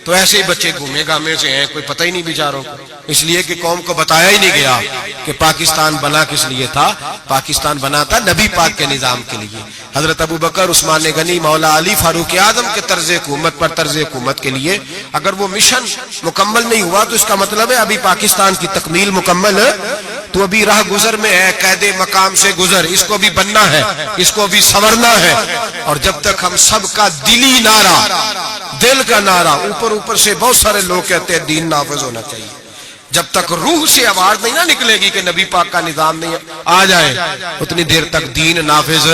[SPEAKER 1] تو ایسے ہی بچے گھومے گامے سے ہیں، کوئی پتہ ہی نہیں بیچاروں کو، اس لیے کہ قوم کو بتایا ہی نہیں گیا کہ پاکستان بنا کس لیے تھا۔ پاکستان بنا تھا نبی پاک کے نظام کے لیے، حضرت ابو بکر، عثمان غنی، مولا علی، فاروق اعظم کے طرز حکومت پر طرز حکومت کے لیے۔ اگر وہ مشن مکمل نہیں ہوا تو اس کا مطلب ہے ابھی پاکستان کی تکمیل مکمل تو ابھی راہ گزر میں ہے، قید مقام سے گزر، اس کو بھی بننا ہے، اس کو بھی سنورنا ہے۔ اور جب تک ہم سب کا دلی نعرہ، دل کا نعرہ، اوپر سے بہت سارے لوگ کہتے ہیں دین نافذ ہونا چاہیے، جب تک روح سے آواز نہیں نہ نکلے گی کہ نبی پاک کا نظام نہیں آ جائے، اتنی دیر تک دین نافذ،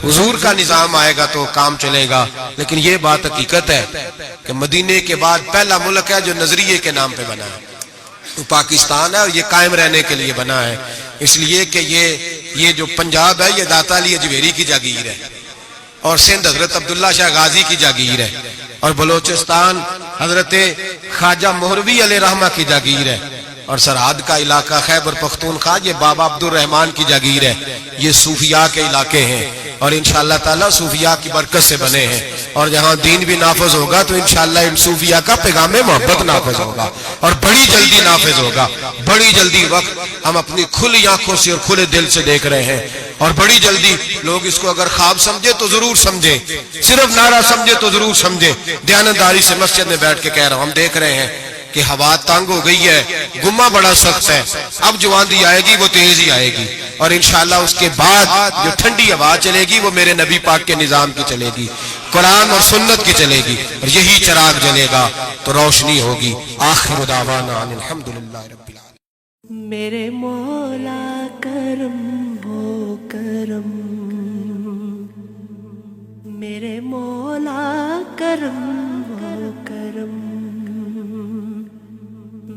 [SPEAKER 1] حضور کا نظام آئے گا تو کام چلے گا۔ لیکن یہ بات حقیقت ہے کہ مدینے کے بعد پہلا ملک ہے جو نظریے کے نام پہ بنا ہے، تو پاکستان ہے، اور یہ قائم رہنے کے لیے بنا ہے، اس لیے کہ یہ جو پنجاب ہے یہ داتا علی اجویری کی جاگیر ہے، اور سندھ حضرت عبداللہ شاہ غازی کی جاگیر ہے، اور بلوچستان حضرت خواجہ مہروی علیہ رحمہ کی جاگیر ہے، اور سرحد کا علاقہ خیبر پختونخوا یہ بابا عبد الرحمان کی جاگیر ہے۔ یہ صوفیاء کے علاقے ہیں، اور انشاءاللہ تعالی صوفیاء کی برکت سے بنے ہیں، اور جہاں دین بھی نافذ ہوگا تو انشاءاللہ ان صوفیاء کا پیغام محبت نافذ ہوگا، اور بڑی جلدی نافذ ہوگا، بڑی جلدی۔ وقت ہم اپنی کھلی آنکھوں سے اور کھلے دل سے دیکھ رہے ہیں، اور بڑی جلدی لوگ اس کو اگر خواب سمجھے تو ضرور سمجھیں، صرف نعرہ سمجھے تو ضرور سمجھیں۔ دیانتداری سے مسجد میں بیٹھ کے کہہ رہا ہوں، ہم دیکھ رہے ہیں کہ ہوا تنگ ہو گئی ہے، گمہ بڑا سخت ہے، اب جو آندھی آئے گی وہ تیز ہی آئے گی، اور انشاءاللہ اس کے بعد جو ٹھنڈی ہوا چلے گی وہ میرے نبی پاک کے نظام کی چلے گی، قرآن اور سنت کی چلے گی، اور یہی چراغ جلے گا تو روشنی ہوگی۔ آخر دعوانا ان الحمدللہ رب العالمین۔
[SPEAKER 2] میرے مولا کرم ہو کرم، میرے مولا کرم ہو کرم،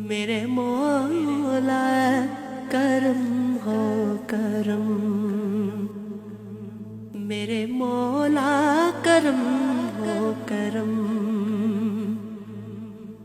[SPEAKER 2] میرے مولا کرم ہو کرم، میرے مولا کرم ہو کرم،